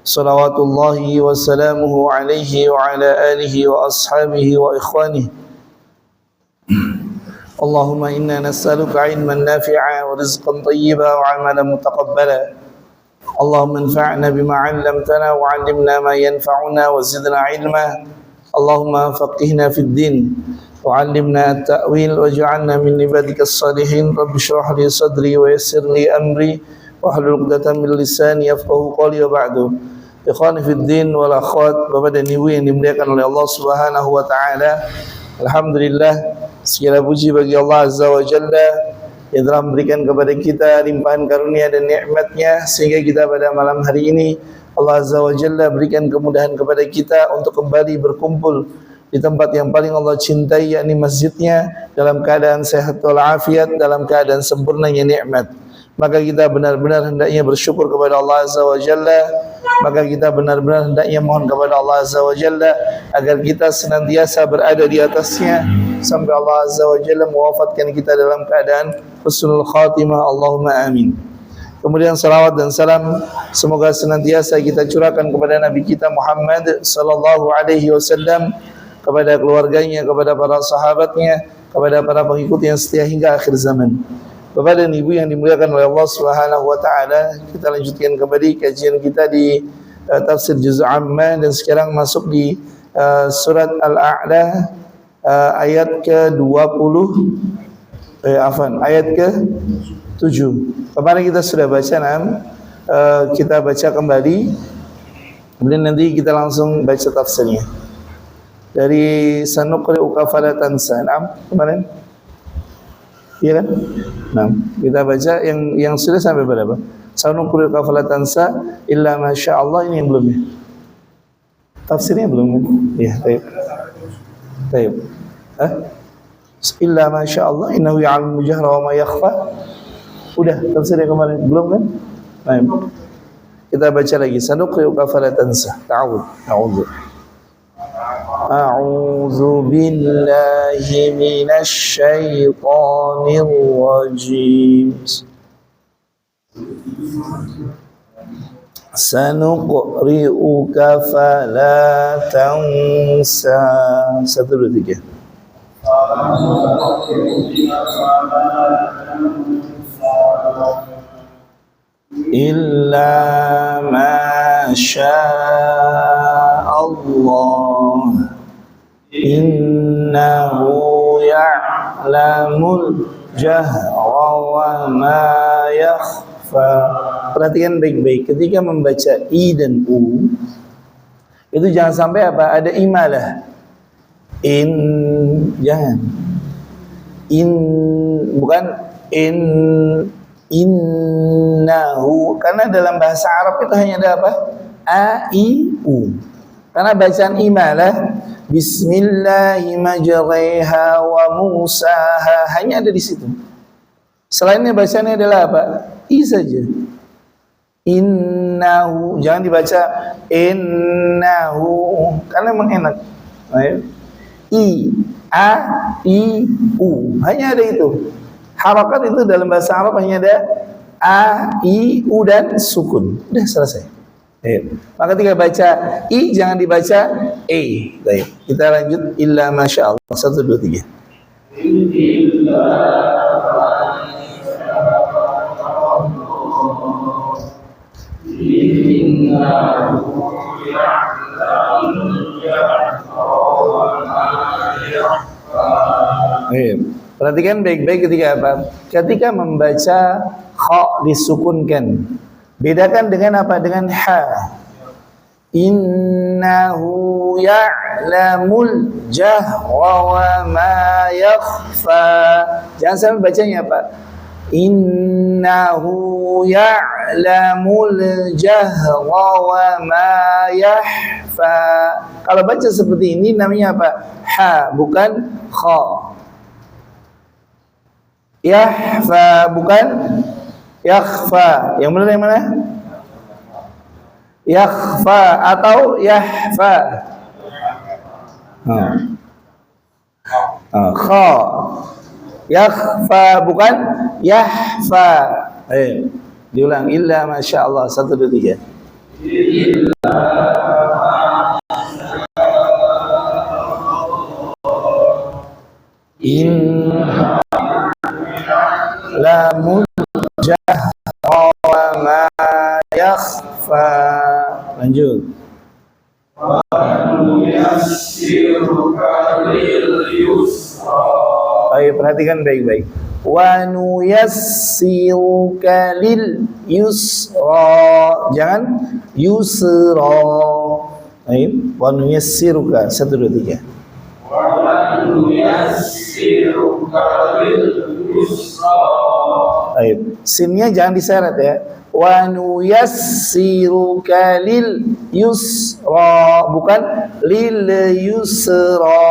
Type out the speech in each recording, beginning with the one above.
salawatullahi wa salamuhu alaihi wa ala alihi wa ashabihi wa ikhwanihi. Allahumma inna nas'aluka ilman nafi'a wa rizqan tayyiba wa amalan mutaqabbala. Allahumma anfa'na bima 'allamtana wa 'allimna ma yanfa'una wa zidna ilma. Allahumma faqihna fid din wa 'allimna at-ta'wil waj'alna min ibadikas salihin. Rabbi shrah li sadri wa yassir li amri wahlul 'uqdatam min lisani yafqahu qawli wa ba'du. Ikhwani fid din wal akhwat, Bapak dan Ibu yang dimuliakan oleh Allah Subhanahu wa taala. Alhamdulillah, segala puji bagi Allah Azza wa Jalla yang telah memberikan kepada kita limpahan karunia dan nikmat-Nya sehingga kita pada malam hari ini Allah Azza wa Jalla berikan kemudahan kepada kita untuk kembali berkumpul di tempat yang paling Allah cintai, yakni masjidnya, dalam keadaan sehat walafiat, dalam keadaan sempurnanya nikmat. Maka kita benar-benar hendaknya bersyukur kepada Allah Azza wa Jalla. Maka kita benar-benar hendaknya mohon kepada Allah Azza wa Jalla agar kita senantiasa berada di atasnya sampai Allah Azza wa Jalla mewafatkan kita dalam keadaan husnul khatimah. Allahumma amin. Kemudian salawat dan salam semoga senantiasa kita curahkan kepada Nabi kita Muhammad sallallahu alaihi wasallam, kepada keluarganya, kepada para sahabatnya, kepada para pengikut yang setia hingga akhir zaman. Bapak dan Ibu yang dimuliakan oleh Allah Subhanahu wa taala, kita lanjutkan kembali kajian kita di tafsir juz' amma, dan sekarang masuk di surat Al-A'la ayat ke-20 ayat ke-7. Kemarin kita sudah baca kita baca kembali. Kemudian nanti kita langsung baca tafsirnya. Dari sanuqri'uka fala tansa. Kemarin iya kan? Nah, kita baca yang sudah sampai berapa? Sanuqri'uka fala tansa illa masya Allah, ini yang belum ya? Tafsirnya belum kan? Ya, baik. Illa masya Allah innahu ya'lamul jahra wa ma yakhfa. Udah tafsirnya kemarin belum kan? Baik. Kita baca lagi. Sanuqri'uka fala tansa. Ta'awudhu. A'udzu billahi minasy syaithanir rajim. Sanuqri'uka fala tansa. 1, 2, 3. Illa ma syaa Allah innahu ya'lamul jahra wa ma yakhfa. Perhatikan baik-baik ketika membaca i dan u, itu jangan sampai ada imalah. Jangan. Bukan innahu, karena dalam bahasa Arab itu hanya ada apa? A, I, U. Karena bacaan imalah bismillahirrahmanirrahim wa musaha hanya ada di situ. Selainnya bacaannya adalah apa? I saja. Innahu, jangan dibaca innahu karena memang enak. Ayo. I, A, I, U. Hanya ada itu. Harakat itu dalam bahasa Arab hanya ada A, I, U dan sukun. Udah selesai. Maka ketika baca I jangan dibaca E. Baik. Kita lanjut. Illa masya Allah. 1, 2, 3. Perhatikan baik-baik ketika apa? Ketika membaca kha disukunkan. Bedakan dengan apa? Dengan ha. Innahu ya'lamul jahra wa ma yakhfa. Jangan sampai bacanya apa? Innahu ya'lamul jahra wa ma yakhfa. Kalau baca seperti ini namanya apa? Ha, bukan kha. Yahfa, bukan yakhfa. Yang benar yang mana? Yakhfa atau yahfa. Kha. Yakhfa bukan yahfa. Diulang. Illa masya Allah. 1, 2, 3. In la mujahra wa ma yakhfa. Lanjut. Ayo perhatikan baik-baik. Wa nuyassiruka lil yusra. Jangan yusra. Ayo, wa nuyassiruka 1 2 3. Ayo, sinnya jangan diseret ya. Wa nuyassiruka lil yusra, bukan lil yusra.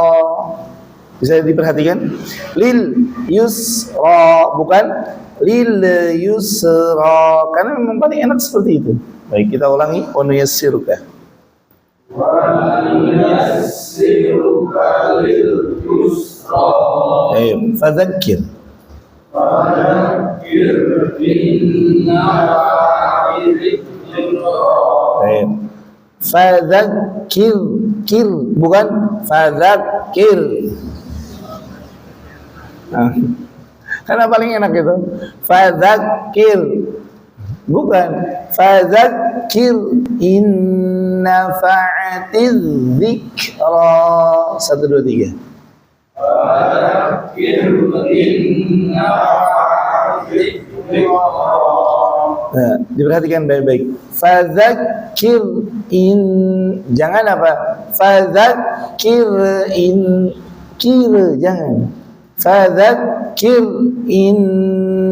Bisa diperhatikan? Lil yusra, bukan lil yusra. Karena memang paling enak seperti itu. Baik, kita ulangi. Wa nuyassiruka. Wa nuyassiruka lil yusra. Ayo, fadzakir. Fadzakir fadzakir, kir, bukan fadzakir. Karena paling enak itu fadzakir, bukan fadzakir inna fa'atiz dzikra. 1 2 3. Nah, diperhatikan baik-baik. Fadzakir in, jangan apa? Fadzakir in, kir, jangan. Fadzakir in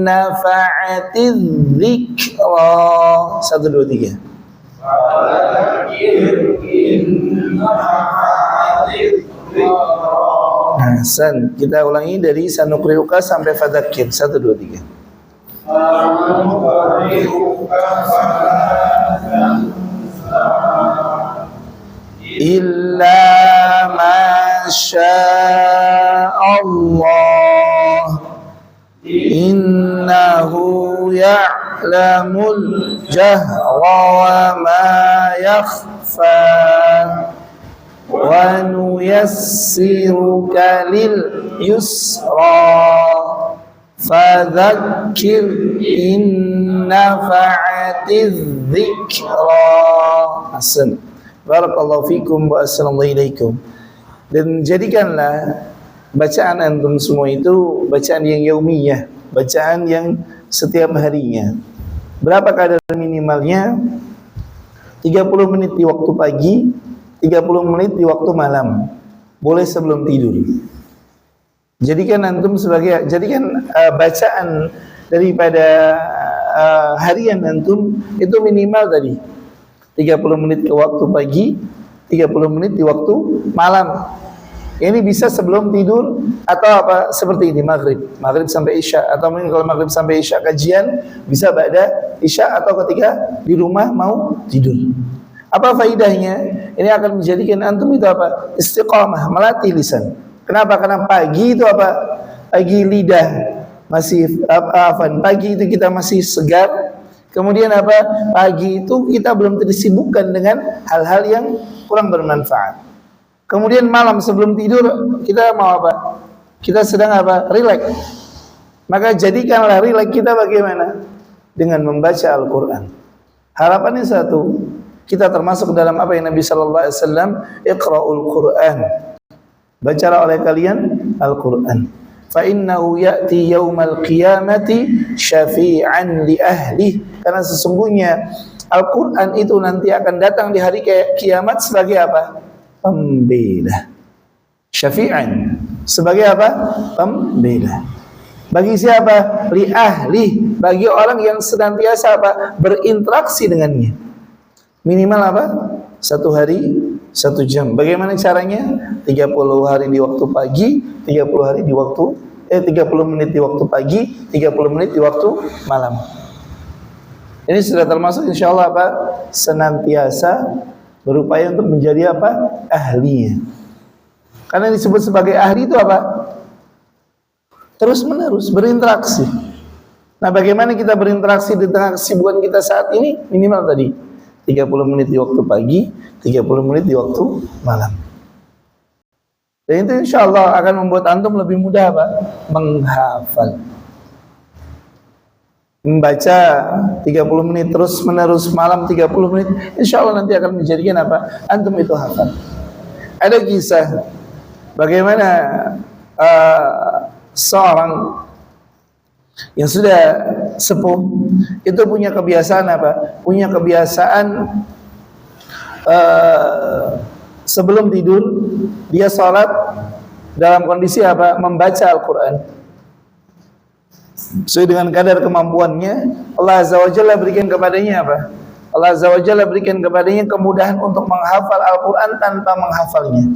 nafa'atiz dzikra. 1 2 3. Fadzakir in nafa'atiz dzikra. Hasan, kita ulangi dari sanuqri'uka sampai fadzakir. 1 2 3. Illa ma syaa Allah innahu ya'lamul jahra wa ma yakhfa wa nuyassiruka lil yusra fadzakir in nafa'atiz dzikra. Hasan, barakallahu fikum wa assalamu alaikum. Dan jadikanlah bacaan antum semua itu bacaan yang yaumiyah, bacaan yang setiap harinya. Berapa kadar minimalnya? 30 menit di waktu pagi, 30 menit di waktu malam. Boleh sebelum tidur. Jadikan antum sebagai, jadikan bacaan daripada harian antum itu minimal tadi 30 menit ke waktu pagi, 30 menit di waktu malam. Ini bisa sebelum tidur atau apa seperti ini, maghrib sampai isya, atau mungkin kalau maghrib sampai isya kajian bisa ba'da isya atau ketika di rumah mau tidur. Apa faidahnya? Ini akan menjadikan antum itu apa? Istiqamah, melatih lisan. Kenapa? Karena pagi itu apa? Pagi lidah masih pagi itu kita masih segar. Kemudian apa? Pagi itu kita belum tersibukkan dengan hal-hal yang kurang bermanfaat. Kemudian malam sebelum tidur kita mau apa? Kita sedang apa? Rileks. Maka jadikanlah rileks kita bagaimana? Dengan membaca Al-Quran. Harapannya satu, kita termasuk dalam apa yang Nabi sallallahu alaihi wasallam, Iqra'ul Quran. Bacalah oleh kalian Al-Quran. Fa innahu ya'ti yaumal qiyamati syafi'an li ahli. Karena sesungguhnya Al-Quran itu nanti akan datang di hari kiamat sebagai apa? Pembela. Syafi'an. Sebagai apa? Pembela. Bagi siapa? Li ahli. Bagi orang yang senantiasa apa? Berinteraksi dengannya. Minimal apa? 1 hari 1 jam. Bagaimana caranya? 30 hari di waktu pagi, 30 hari di waktu 30 menit di waktu pagi, 30 menit di waktu malam. Ini sudah termasuk insyaallah apa? Senantiasa berupaya untuk menjadi apa? Ahlinya. Karena disebut sebagai ahli itu apa? Terus menerus berinteraksi. Nah, bagaimana kita berinteraksi di tengah kesibukan kita saat ini? Minimal tadi 30 menit di waktu pagi, 30 menit di waktu malam. Dan itu insya Allah akan membuat antum lebih mudah apa? Menghafal. Membaca 30 menit terus menerus, malam 30 menit, insya Allah nanti akan menjadikan apa? Antum itu hafal. Ada kisah bagaimana seorang yang sudah sepuh itu punya kebiasaan apa? Punya kebiasaan sebelum tidur dia sholat dalam kondisi apa? Membaca Al-Quran. Sesuai dengan kadar kemampuannya, Allah Azza wa Jalla berikan kepadanya apa? Allah Azza wa Jalla berikan kepadanya kemudahan untuk menghafal Al-Quran tanpa menghafalnya.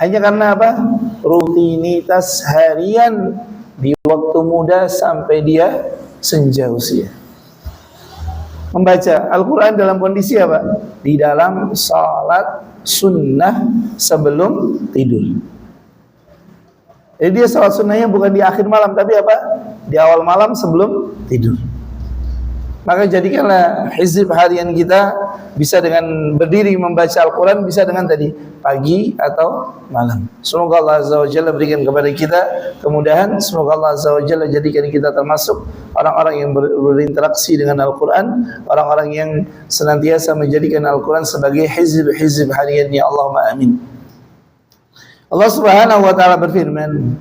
Hanya karena apa? Rutinitas harian di waktu muda sampai dia senja usia. Membaca Al-Quran dalam kondisi apa? Di dalam salat sunnah sebelum tidur. Jadi dia salat sunnahnya bukan di akhir malam, tapi apa? Di awal malam sebelum tidur. Maka jadikanlah hizib harian kita bisa dengan berdiri membaca Al-Quran, bisa dengan tadi pagi atau malam. Semoga Allah Azza wa Jalla berikan kepada kita kemudahan. Semoga Allah Azza wa Jalla jadikan kita termasuk orang-orang yang berinteraksi dengan Al-Quran, orang-orang yang senantiasa menjadikan Al-Quran sebagai hizib hariannya. Allahumma amin. Allah Subhanahu wa taala berfirman,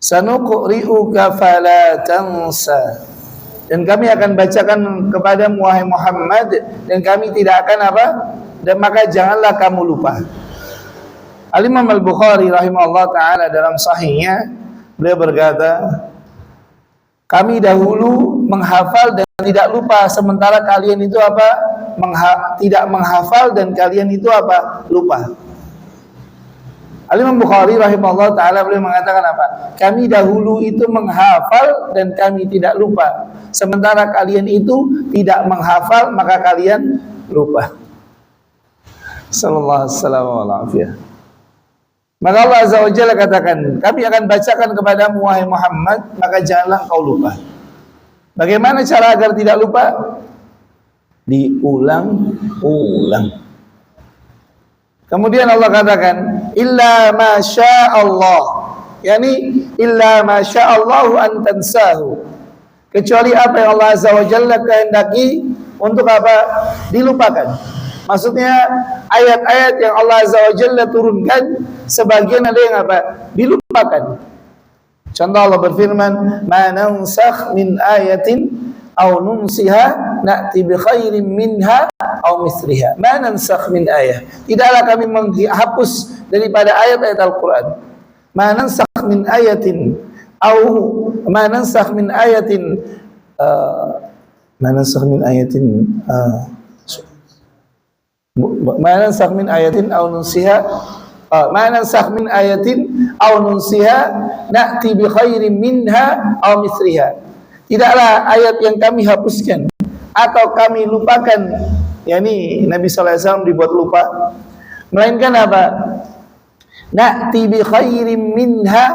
"Sanuqri'uka fala tansa." Dan kami akan bacakan kepadamu wahai Muhammad, dan kami tidak akan apa? Dan maka janganlah kamu lupa. Al-Imam Al-Bukhari rahimahullah taala dalam sahihnya beliau berkata, kami dahulu menghafal dan tidak lupa, sementara kalian itu apa? Tidak menghafal dan kalian itu apa? Lupa. Al-Imam Bukhari rahimahullah ta'ala beliau mengatakan apa? Kami dahulu itu menghafal dan kami tidak lupa, sementara kalian itu tidak menghafal maka kalian lupa. Sallallahu alaihi wasallam. Maka Allah Azza wa Jalla katakan, kami akan bacakan kepadamu wahai Muhammad, maka janganlah kau lupa. Bagaimana cara agar tidak lupa? Diulang-ulang. Kemudian Allah katakan, illa ma syaa Allah, yakni illa ma syaa Allah an tansahu, kecuali apa yang Allah Azza wa Jalla kehendaki untuk apa? Dilupakan. Maksudnya ayat-ayat yang Allah Azza wa Jalla turunkan sebagian ada yang apa? Dilupakan. Contoh Allah berfirman, ma nansakh min ayatin aw nunsiha na'ti bi khairin minha aw misliha. Ma nansakh min ayah, tidaklah kami menghapus daripada ayat-ayat Al-Quran. Ma nansakh min ayatin aw ma nansakh min ayatin ma nansakh min ayatin ma nansakh min ayatin aw nunsiha ma nansakh min ayatin aw nunsiha na'ti bi khairin minha aw misliha. Tidaklah ayat yang kami hapuskan atau kami lupakan, yakni Nabi SAW dibuat lupa, melainkan apa? Na'ti bi khairin minha,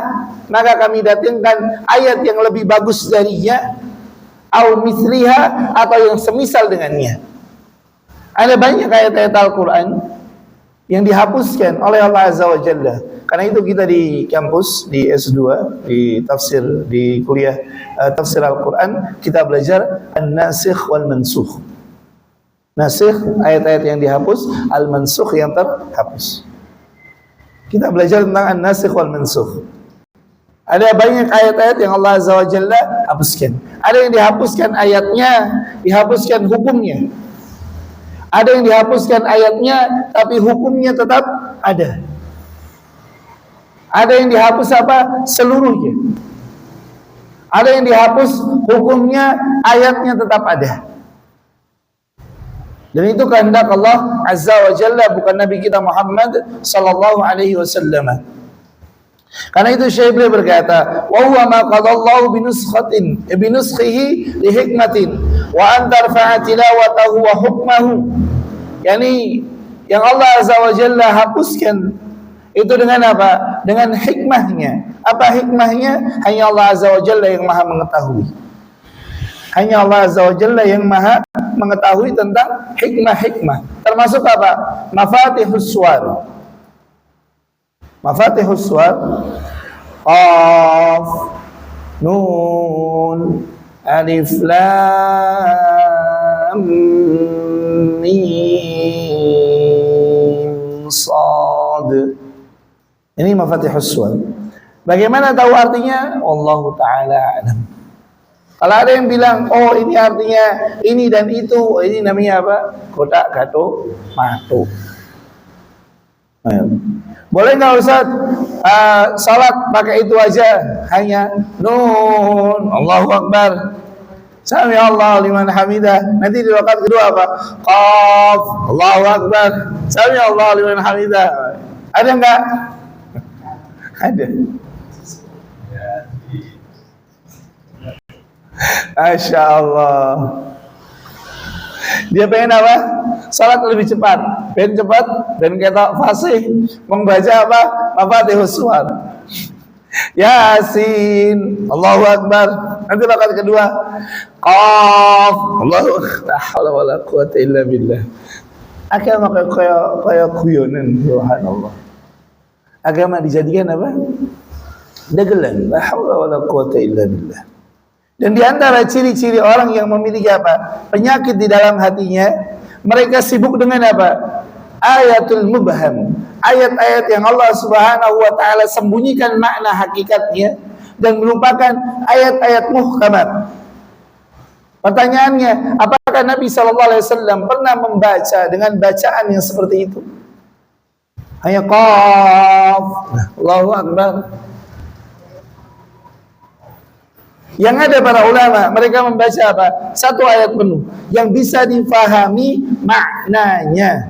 maka kami datangkan ayat yang lebih bagus darinya, au misliha, atau yang semisal dengannya. Ada banyak ayat-ayat Al-Quran yang dihapuskan oleh Allah Azza wa Jalla. Karena itu kita di kampus, di S2, di tafsir, di kuliah tafsir Al-Quran, kita belajar An-Nasikh wal Mansukh. Nasikh, ayat-ayat yang dihapus, Al-Mansukh yang terhapus. Kita belajar tentang An-Nasikh wal Mansukh. Ada banyak ayat-ayat yang Allah Azza wa Jalla hapuskan. Ada yang dihapuskan ayatnya, dihapuskan hukumnya. Ada yang dihapuskan ayatnya, tapi hukumnya tetap ada. Ada yang dihapus apa? Seluruhnya. Ada yang dihapus hukumnya, ayatnya tetap ada. Dan itu kehendak Allah Azza wa Jalla, bukan Nabi kita Muhammad sallallahu alaihi wasallam. Karena itu Syekh beliau berkata, wa huwa ma qadallahu binuskhihi li hikmatin wa an tarfa'a tilawatahu wa hukmahu. Yani yang Allah Azza wa Jalla hapuskan itu dengan apa? Dengan hikmahnya. Apa hikmahnya? Hanya Allah Azza wa Jalla yang maha mengetahui. Hanya Allah Azza wa Jalla yang maha mengetahui tentang hikmah-hikmah. Termasuk apa? Mafatihus Suwar. Mafatihus Suwar. Qaf, Nun, Alif, Lam, Mim, Shad. Ini Mafatihus Suwar. Bagaimana tahu artinya? Wallahu ta'ala alam. Kalau ada yang bilang, oh ini artinya ini dan itu, ini namanya apa? Kotak, gato, matu. Boleh nggak Ustaz? Salat pakai itu aja, hanya Nun, Allahu Akbar, Sami Allah liman hamidah. Nanti di rakaat kedua apa? Qaf, Allahu Akbar, Sami Allah liman hamidah. Ada nggak? Ada. Masya Allah. Dia pengen apa? Salat lebih cepat. Pengen cepat dan kita fasih membaca apa? Mafatihus Suwar. Yasin, Allahu Akbar. Nanti rakaat kedua Qaf, Allahu la haula wala quwata illa billah. Agama kayak guyonan, subhanallah. Agama dijadikan apa? Dagelan. La haula wala quwata illa billah. Dan di antara ciri-ciri orang yang memiliki apa? Penyakit di dalam hatinya, mereka sibuk dengan apa? Ayatul mubham. Ayat-ayat yang Allah Subhanahu wa taala sembunyikan makna hakikatnya dan melupakan ayat-ayat muhkamat. Pertanyaannya, apakah Nabi sallallahu alaihi wasallam pernah membaca dengan bacaan yang seperti itu? Hanya Qaf, Allahu Akbar. Yang ada para ulama, mereka membaca apa? Satu ayat penuh yang bisa difahami maknanya.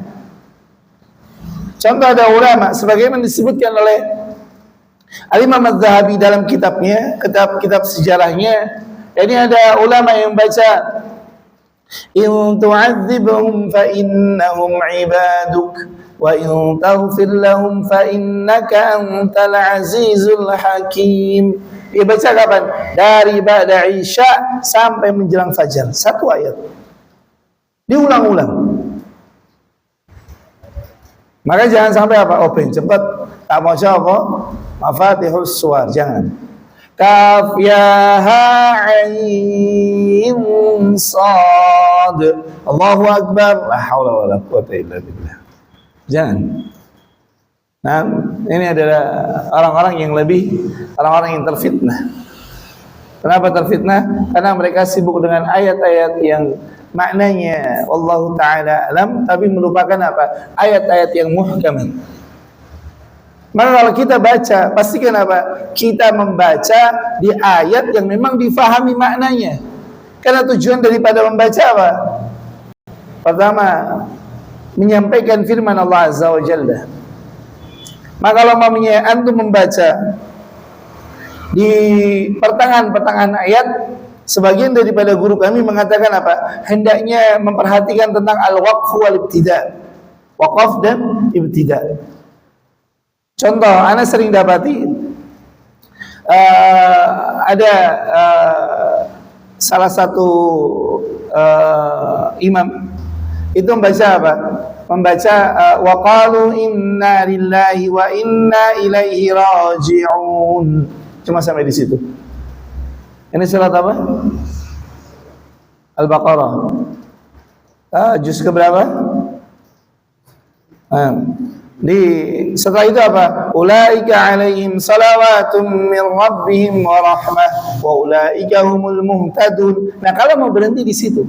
Contoh ada ulama sebagaimana disebutkan oleh Al-Imam Az-Zahabi dalam kitabnya, kitab sejarahnya. Ini ada ulama yang baca in tu'adzibhum fa innahum 'ibaduk wa in taghfir lahum fa innaka antal 'azizul hakim. Dia baca kapan? Dari ba'da Isya sampai menjelang fajar. Satu ayat. Diulang-ulang. Maka jangan sampai apa? Oh, pengen cepat. Tak mau apa? Mafatihus Suwar. Jangan. Kaf ya ha ain sad. Allahu Akbar. La haula wala quwata illa billah. Jangan. Nah, ini adalah orang-orang yang yang terfitnah. Kenapa terfitnah? Karena mereka sibuk dengan ayat-ayat yang maknanya wallahu ta'ala alam, tapi melupakan apa? Ayat-ayat yang muhkam. Maka kalau kita baca, pastikan apa? Kita membaca di ayat yang memang difahami maknanya. Karena tujuan daripada membaca apa? Pertama, menyampaikan firman Allah Azza wa Jalla. Maka kalau mamanya antum membaca di pertengahan ayat, sebagian daripada guru kami mengatakan apa? Hendaknya memperhatikan tentang al-waqf wal ibtida. Waqaf dan ibtida. Contoh, ana sering dapati ada salah satu imam itu membaca apa? Membaca wa qalu inna lillahi wa inna ilaihi raji'un. Cuma sampai di situ. Ini surat apa? Al-Baqarah. Juz ke berapa? Setelah itu apa? Ulaika alaihim salawatun min rabbihim wa rahmah wa ulaika humul muhtadun. Nah, kalau mau berhenti di situ.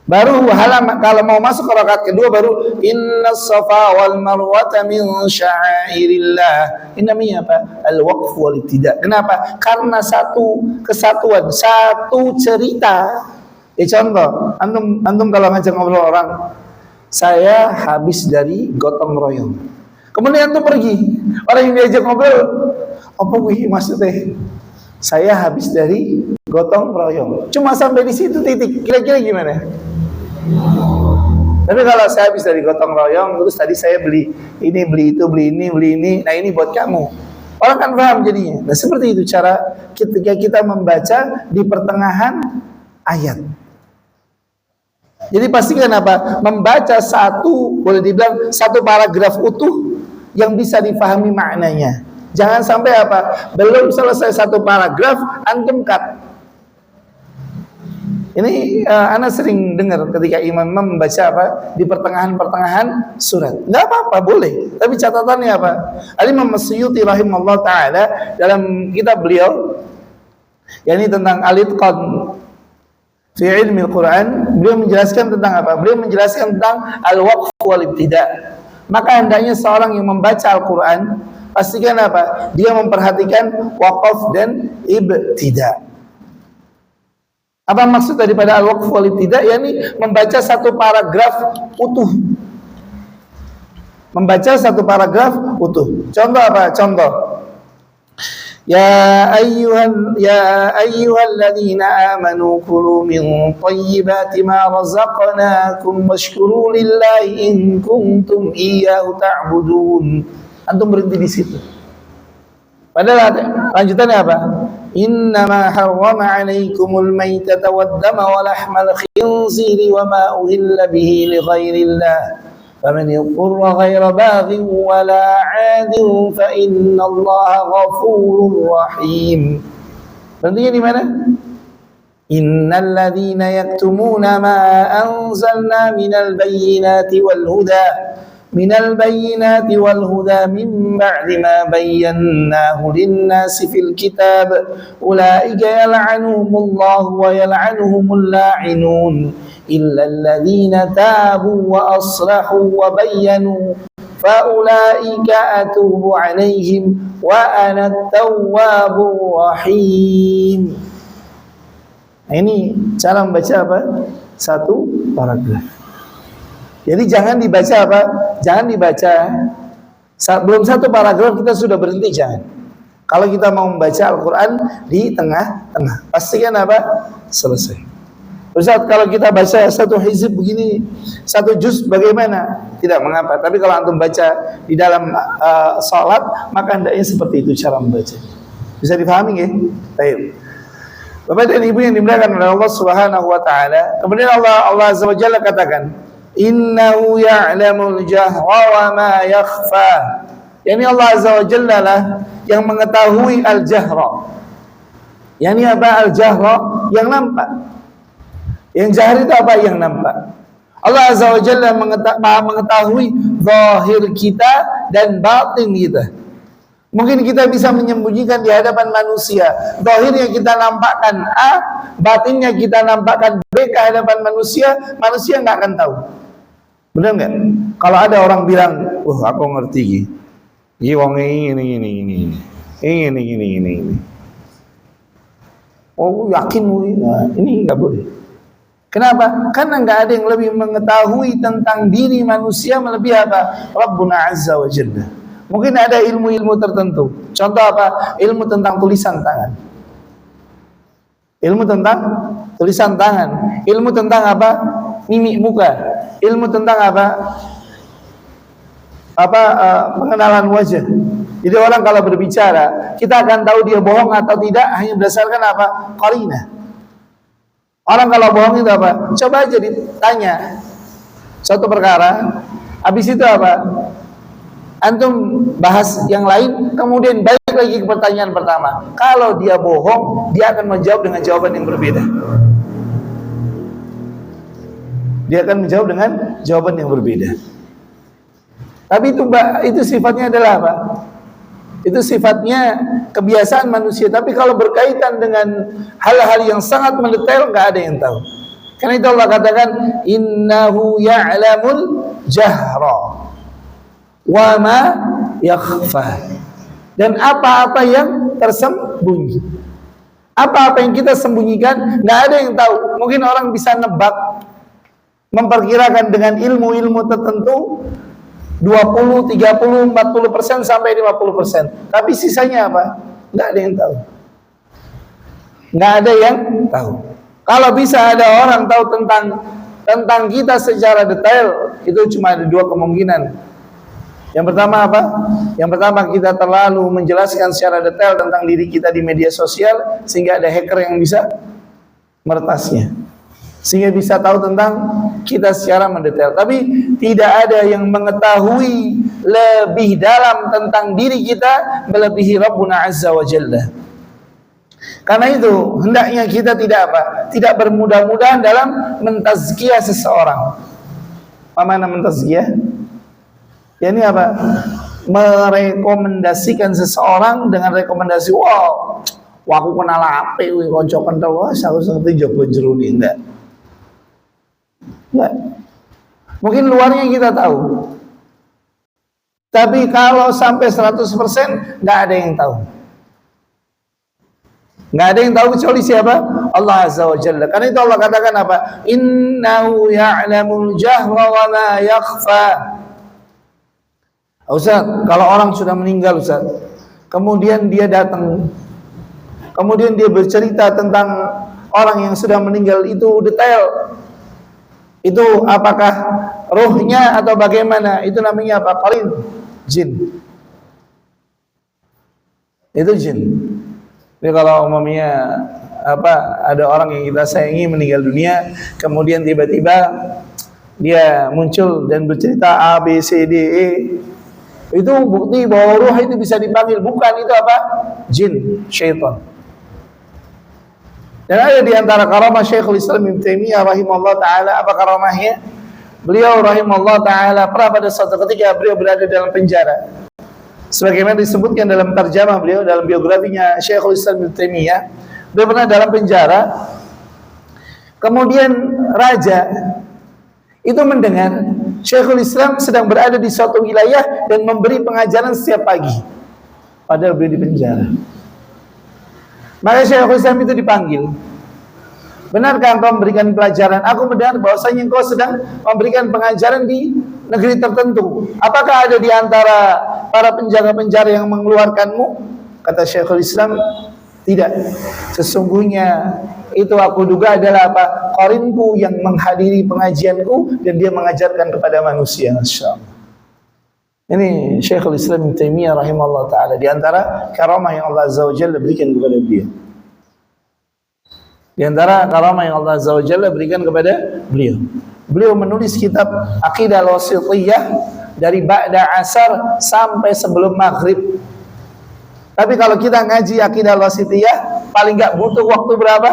Baru kalau mau masuk ke rakaat kedua baru innas safa wal marwata min sya'airillah. Ini namanya apa? Al-waqf wal ibtida. Kenapa? Karena satu kesatuan, satu cerita. Contoh, antum kalau ngajak ngobrol orang, saya habis dari gotong royong. Kemudian antum pergi. Orang yang diajak ngobrol, apa wih maksudnya? Saya habis dari gotong royong. Cuma sampai di situ titik. Kira-kira gimana? Tapi kalau saya habis dari gotong royong, terus tadi saya beli ini, beli itu, beli ini, nah ini buat kamu. Orang kan paham jadinya. Nah, seperti itu cara ketika kita membaca di pertengahan ayat. Jadi pastikan apa? Membaca satu, boleh dibilang satu paragraf utuh yang bisa dipahami maknanya. Jangan sampai apa? Belum selesai satu paragraf, antum cut. Ini ana sering dengar ketika imam membaca apa di pertengahan surat. Nggak apa-apa, boleh. Tapi catatannya apa? Al-Imam As-Suyuti rahimahullah taala dalam kitab beliau, yakni tentang Al-Itqan fi ilmi Al-Quran, beliau menjelaskan tentang apa? Beliau menjelaskan tentang al-waqf wal ibtida. Maka hendaknya seorang yang membaca Al-Quran pastikan apa? Dia memperhatikan waqaf dan ibtida. Apa maksud daripada al-waqf wal ibtida? Yakni membaca satu paragraf utuh. Membaca satu paragraf utuh. Contoh apa? Contoh. Ya ayyuhalladzina amanu kulu min thayyibati ma razaqnakum washkuru lillahi in kuntum iyyahu ta'budun. Antum berhenti di situ. Padahal lanjutannya apa? Innama harrama 'alaikumul maitata wad-dama wa lahmal khinziri wa ma uhilla bihi li ghairillah. Faman yadhurra ghaira baghin wa la 'adin fa innallaha ghafurur rahim. Berarti di mana? Innal ladzina yaktumuna ma anzalna minal bayyinati wal huda من البينات والهدى من بعد ما بيناه للناس في الكتاب أولئك يلعنهم الله ويلعنهم اللاعنون إلا الذين تابوا وأصلحوا وبينوا فأولئك أتوب عليهم وأنا التواب الرحيم. Ini cara membaca apa? Satu paragraf. Jadi jangan dibaca apa? Jangan dibaca belum satu paragraf kita sudah berhenti, jangan. Kalau kita mau membaca Al-Quran di tengah-tengah, pastikan apa? Selesai. Ustaz, kalau kita baca satu hizib begini, satu juz bagaimana? Tidak mengapa. Tapi kalau antum baca di dalam salat, maka hendaknya seperti itu cara membaca. Bisa dipahami ya? Baik. Bapak dan Ibu yang dimuliakan oleh Allah Subhanahu wa taala. Kemudian Allah Azza wa Jalla katakan, Innahu ya'lamul jahra wa ma yakhfa. Yani Allah Azza wa Jalla lah yang mengetahui al-jahra. Yani apa al-jahra? Yang nampak. Yang jahri itu apa? Yang nampak. Allah Azza wa Jalla mengetahui zahir kita dan batin kita. Mungkin kita bisa menyembunyikan di hadapan manusia. Zahirnya kita nampakkan A, batinnya kita nampakkan B ke hadapan manusia, manusia nggak akan tahu. Benar nggak? Kalau ada orang bilang, wah aku ngerti ini wong ini. Oh yakin ini nggak boleh. Kenapa? Karena nggak ada yang lebih mengetahui tentang diri manusia melebihi apa? Rabbuna Azza wa Jalla. Mungkin ada ilmu-ilmu tertentu. Contoh apa? Ilmu tentang tulisan tangan. Ilmu tentang tulisan tangan. Ilmu tentang apa? Mimik muka. Ilmu tentang apa? Pengenalan wajah. Jadi orang kalau berbicara, kita akan tahu dia bohong atau tidak hanya berdasarkan apa? Qarinah. Orang kalau bohong itu apa? Coba aja ditanya suatu perkara, habis itu apa? Antum bahas yang lain, kemudian balik lagi ke pertanyaan pertama. Kalau dia bohong, dia akan menjawab dengan jawaban yang berbeda. Dia akan menjawab dengan jawaban yang berbeda. Tapi itu sifatnya adalah apa? Itu sifatnya kebiasaan manusia. Tapi kalau berkaitan dengan hal-hal yang sangat mendetail, nggak ada yang tahu. Karena itu Allah katakan, Innahu ya'lamul jahra wa ma yakhfa. Dan apa-apa yang tersembunyi, apa-apa yang kita sembunyikan, nggak ada yang tahu. Mungkin orang bisa nebak, memperkirakan dengan ilmu-ilmu tertentu 20, 30, 40% sampai 50%. Tapi sisanya apa? Nggak ada yang tahu. Nggak ada yang tahu. Kalau bisa ada orang tahu tentang kita secara detail, itu cuma ada dua kemungkinan. Yang pertama apa? Yang pertama, kita terlalu menjelaskan secara detail tentang diri kita di media sosial sehingga ada hacker yang bisa meretasnya, sehingga bisa tahu tentang kita secara mendetail. Tapi tidak ada yang mengetahui lebih dalam tentang diri kita melebihi Rabbuna Azza wa Jalla. Karena itu hendaknya kita tidak apa? Tidak bermudah-mudahan dalam mentazkiyah seseorang. Apa makna mentazkiyah? Ya ini apa? Merekomendasikan seseorang dengan rekomendasi, wow, aku kenal ape kuwi kanca kental, wah aku ngerti jaba jero ni, enggak. Mungkin luarnya kita tahu. Tapi kalau sampai 100% enggak ada yang tahu. Enggak ada yang tahu kecuali siapa? Allah Azza wa Jalla. Karena itu Allah katakan apa? Innahu ya'lamul jahra wa ma yakhfa. Ustaz, kalau orang sudah meninggal Ustaz, kemudian dia datang, kemudian dia bercerita tentang orang yang sudah meninggal itu detail, itu apakah rohnya atau bagaimana? Itu namanya apa? Qarin, jin. Itu jin. Jadi kalau umumnya apa, ada orang yang kita sayangi meninggal dunia, kemudian tiba-tiba dia muncul dan bercerita A, B, C, D, E, itu bukti bahwa ruh itu bisa dipanggil. Bukan, itu apa? Jin, syaitan. Dan ada di antara karamah Syekhul Islam Ibnu Taimiyah rahimahullah taala. Apa karamahnya? Beliau rahimahullah taala pernah pada suatu ketika beliau berada dalam penjara. Sebagaimana disebutkan dalam tarjamah beliau dalam biografinya Syekhul Islam Ibnu Taimiyah, beliau pernah dalam penjara. Kemudian raja itu mendengar Syekhul Islam sedang berada di suatu wilayah dan memberi pengajaran setiap pagi, padahal beliau di penjara. Maka Syekhul Islam itu dipanggil. Benarkah engkau memberikan pelajaran? Aku mendengar bahwasanya engkau sedang memberikan pengajaran di negeri tertentu. Apakah ada di antara para penjaga-penjara yang mengeluarkanmu? Kata Syekhul Islam, tidak. Sesungguhnya itu aku duga adalah apa? Qarinku yang menghadiri pengajianku dan dia mengajarkan kepada manusia. Masyaallah. Ini Syekhul Islam Ibnu Taimiyah rahimahullah taala, di antara karamah yang Allah Azza wa Jalla berikan kepada beliau. Di antara karamah yang Allah Azza wa Jalla berikan kepada beliau. Beliau menulis kitab Aqidah Al-Wasithiyah dari ba'da asar sampai sebelum maghrib. Tapi kalau kita ngaji Aqidah Al-Wasithiyah paling enggak butuh waktu berapa?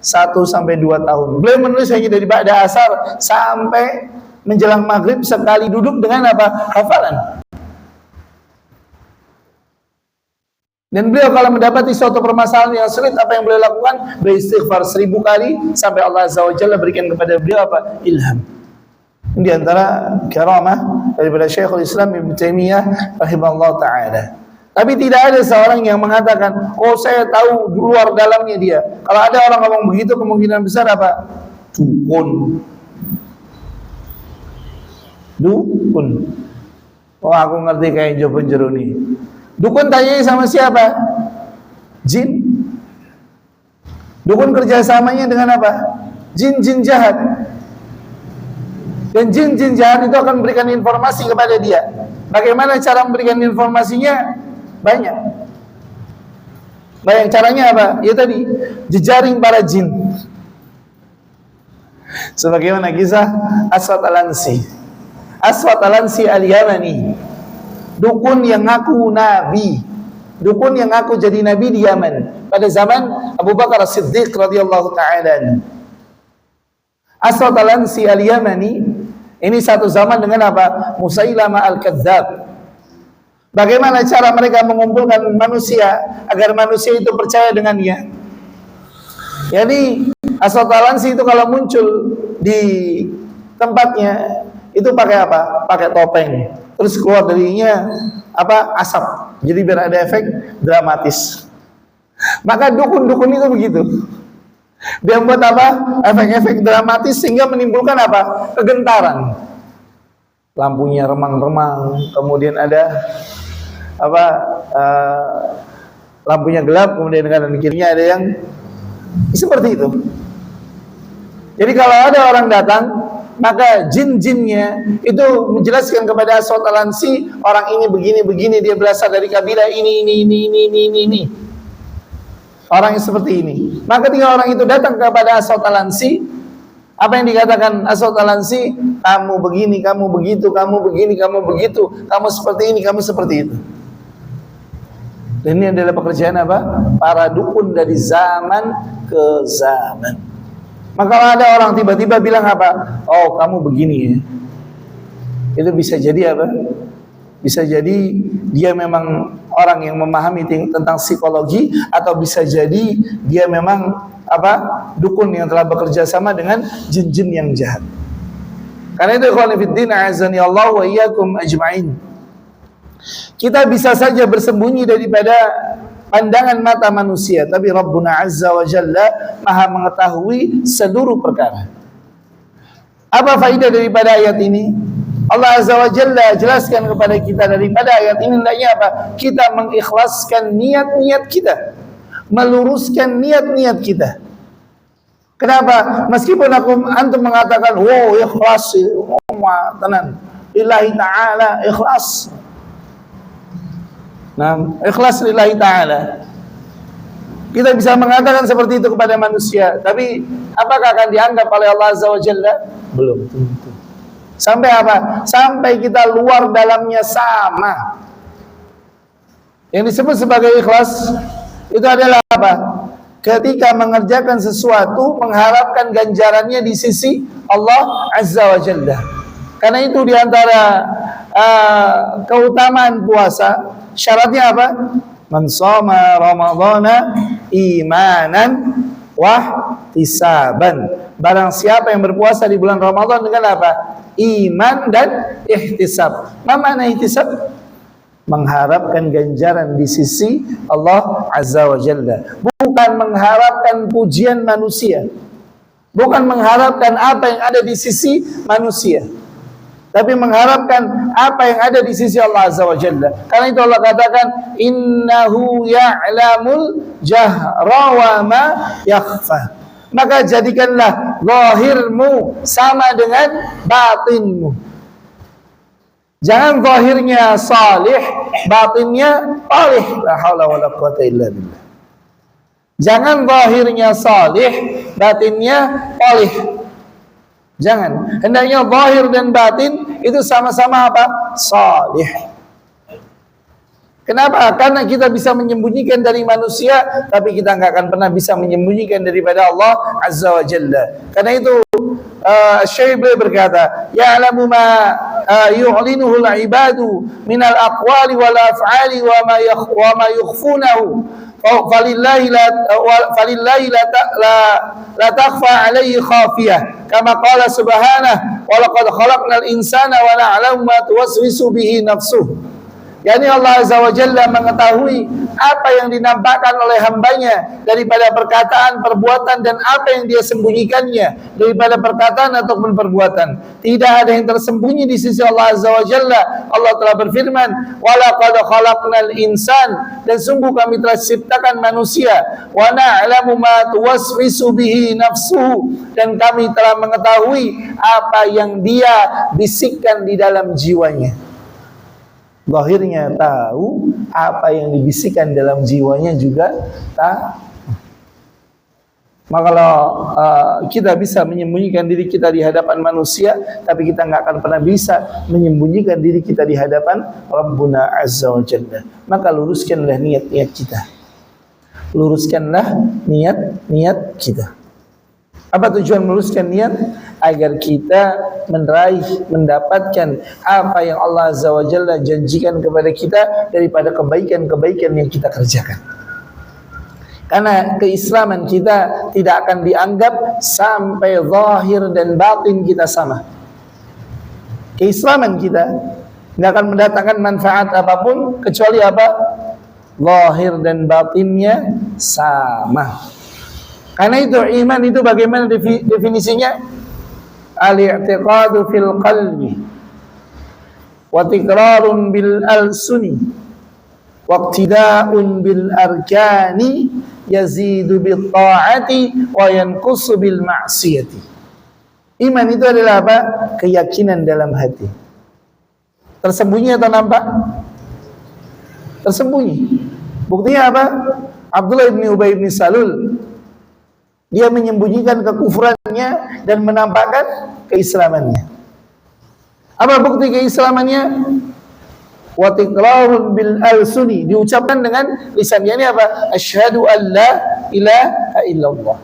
1 sampai 2 tahun. Beliau menulis hanya dari ba'da asar sampai menjelang maghrib, sekali duduk dengan apa? Hafalan. Dan beliau kalau mendapati suatu permasalahan yang sulit, apa yang beliau lakukan? Beristighfar 1000 kali sampai Allah Azza wa Jalla berikan kepada beliau apa? Ilham. Ini di antara karamah daripada Syekhul Islam Ibnu Taimiyah rahimahullah taala. Tapi tidak ada seorang yang mengatakan, oh saya tahu luar dalamnya dia. Kalau ada orang ngomong begitu, kemungkinan besar apa? Dukun. Dukun. Oh aku ngerti kayak jawaban jero nih. Dukun tanya sama siapa? Jin. Dukun kerjasamanya dengan apa? Jin-jin jahat. Dan jin-jin jahat itu akan memberikan informasi kepada dia. Bagaimana cara memberikan informasinya? Banyak. Banyak caranya apa? Ya tadi, jejaring para jin. Sebagaimana kisah Aswad Al-Ansi. Aswad Al-Ansi Al-Yamani, dukun yang ngaku nabi, dukun yang ngaku jadi nabi di Yaman pada zaman Abu Bakar As-Siddiq radhiyallahu ta'ala. Aswad Al-Ansi Al-Yamani ini satu zaman dengan apa? Musailamah Al-Kadzdzab. Bagaimana cara mereka mengumpulkan manusia agar manusia itu percaya dengannya? Jadi Aswad Al-Ansi itu kalau muncul di tempatnya itu pakai apa? Pakai topeng. Terus keluar darinya apa? Asap. Jadi biar ada efek dramatis. Maka dukun-dukun itu begitu. Dia membuat apa? Efek-efek dramatis sehingga menimbulkan apa? Kegentaran. Lampunya remang-remang, kemudian ada apa? Lampunya gelap, kemudian kanan kirinya ada yang seperti itu. Jadi kalau ada orang datang maka jin-jinnya itu menjelaskan kepada Aswad Al-Ansi, orang ini begini, dia berasal dari kabilah ini. Orang yang seperti ini. Maka ketika orang itu datang kepada Aswad Al-Ansi, apa yang dikatakan Aswad Al-Ansi? Kamu begini, kamu begitu, kamu begini, kamu begitu, kamu seperti ini, kamu seperti itu. Dan ini adalah pekerjaan apa? Para dukun dari zaman ke zaman. Maka kalau ada orang tiba-tiba bilang apa? Oh, kamu begini ya. Itu bisa jadi apa? Bisa jadi dia memang orang yang memahami tentang psikologi, atau bisa jadi dia memang apa? Dukun yang telah bekerja sama dengan jin-jin yang jahat. Karena itu ikhwan fillah, azani Allah wa iyyakum ajma'in. Kita bisa saja bersembunyi daripada pandangan mata manusia, tapi Rabbuna Azza wa Jalla Maha mengetahui seluruh perkara. Apa faedah daripada ayat ini? Allah Azza wa Jalla jelaskan kepada kita daripada ayat ini hendaknya apa? Kita mengikhlaskan niat-niat kita, meluruskan niat-niat kita. Kenapa? Meskipun antum mengatakan, wow ikhlas, tenang, lillahi ta'ala, ikhlas. Nah, ikhlas lillahi ta'ala. Kita bisa mengatakan seperti itu kepada manusia, tapi apakah akan dianggap oleh Allah Azza wa Jalla? Belum tentu. Sampai apa? Sampai kita luar dalamnya sama. Yang disebut sebagai ikhlas itu adalah apa? Ketika mengerjakan sesuatu mengharapkan ganjarannya di sisi Allah Azza wa Jalla. Karena itu diantara keutamaan puasa, syaratnya apa? Man shoma ramadhana imanan wahtisaban. Barang siapa yang berpuasa di bulan Ramadan dengan apa? Iman dan ihtisab. Apa makna ihtisab? Mengharapkan ganjaran di sisi Allah Azza wa Jalla. Bukan mengharapkan pujian manusia. Bukan mengharapkan apa yang ada di sisi manusia, tapi mengharapkan apa yang ada di sisi Allah Azza wa Jalla. Karena itu Allah katakan, innahu ya'lamul jahra wa ma yakhfa. Maka jadikanlah zahirmu sama dengan batinmu. Jangan zahirnya salih, batinnya talih. La haula wala quwata illa billah. Jangan zahirnya salih, batinnya talih. Jangan. Hendaknya zahir dan batin itu sama-sama apa? Salih. Kenapa? Karena kita bisa menyembunyikan dari manusia, tapi kita nggak akan pernah bisa menyembunyikan daripada Allah Azza wa Jalla. Karena itu Syekh berkata, ya'lamu ma yu'linuhu al-ibadu min al-aqwali wal af'ali wa ma yukhfunahu. Falillahi la takhfa alaihi khafiyah, kama qala subhanahu wa laqad khalaqnal insana wa na'lamu ma tuwaswisu bihi nafsuh. Yani Allah Azza wa Jalla mengetahui apa yang dinampakkan oleh hambanya daripada perkataan, perbuatan, dan apa yang dia sembunyikannya daripada perkataan ataupun perbuatan. Tidak ada yang tersembunyi di sisi Allah Azza wa Jalla. Allah telah berfirman, walaqad khalaqnal insan, dan sungguh kami telah ciptakan manusia, wa na'lamu ma tuwaswisu bihi nafsuhu, dan kami telah mengetahui apa yang dia bisikkan di dalam jiwanya. Zahirnya tahu, apa yang dibisikkan dalam jiwanya juga tahu. Maka kalau kita bisa menyembunyikan diri kita di hadapan manusia, tapi kita nggak akan pernah bisa menyembunyikan diri kita di hadapan Rabbuna Azza wa Jalla. Maka luruskanlah niat-niat kita. Luruskanlah niat-niat kita. Apa tujuan meluruskan niat? Agar kita mendapatkan apa yang Allah Azza wa Jalla janjikan kepada kita daripada kebaikan-kebaikan yang kita kerjakan. Karena keislaman kita tidak akan dianggap sampai zahir dan batin kita sama. Keislaman kita tidak akan mendatangkan manfaat apapun kecuali apa? Zahir dan batinnya sama. Karena itu iman itu bagaimana definisinya? Al-i'tiqadu fil qalbi wa tikrarun bil alsuni wa iqtida'un bil arkani, yazidu bil ta'ati wa yanqusu bil ma'siyati. Iman itu adalah apa? Keyakinan dalam hati. Tersembunyi atau nampak? Tersembunyi. Buktinya apa? Abdullah bin Ubay bin Salul, dia menyembunyikan kekufurannya dan menampakkan keislamannya. Apa bukti keislamannya? Wa tiqrarun bil alsuni, diucapkan dengan lisan. Ini apa? Asyhadu an la ilaha illallah.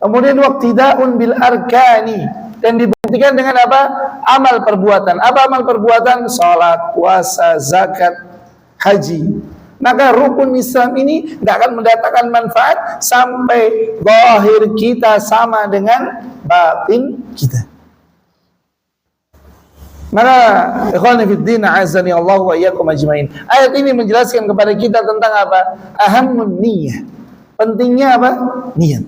Kemudian waqtidaun bil arkani, dan dibuktikan dengan apa? Amal perbuatan. Apa amal perbuatan? Salat, puasa, zakat, haji. Maka rukun Islam ini tidak akan mendatangkan manfaat sampai zahir kita sama dengan batin kita. Maka ikhwani fid din, azani Allah wa iyyakum ajmain. Ayat ini menjelaskan kepada kita tentang apa? Ahammun niyyah. Pentingnya apa? Niat.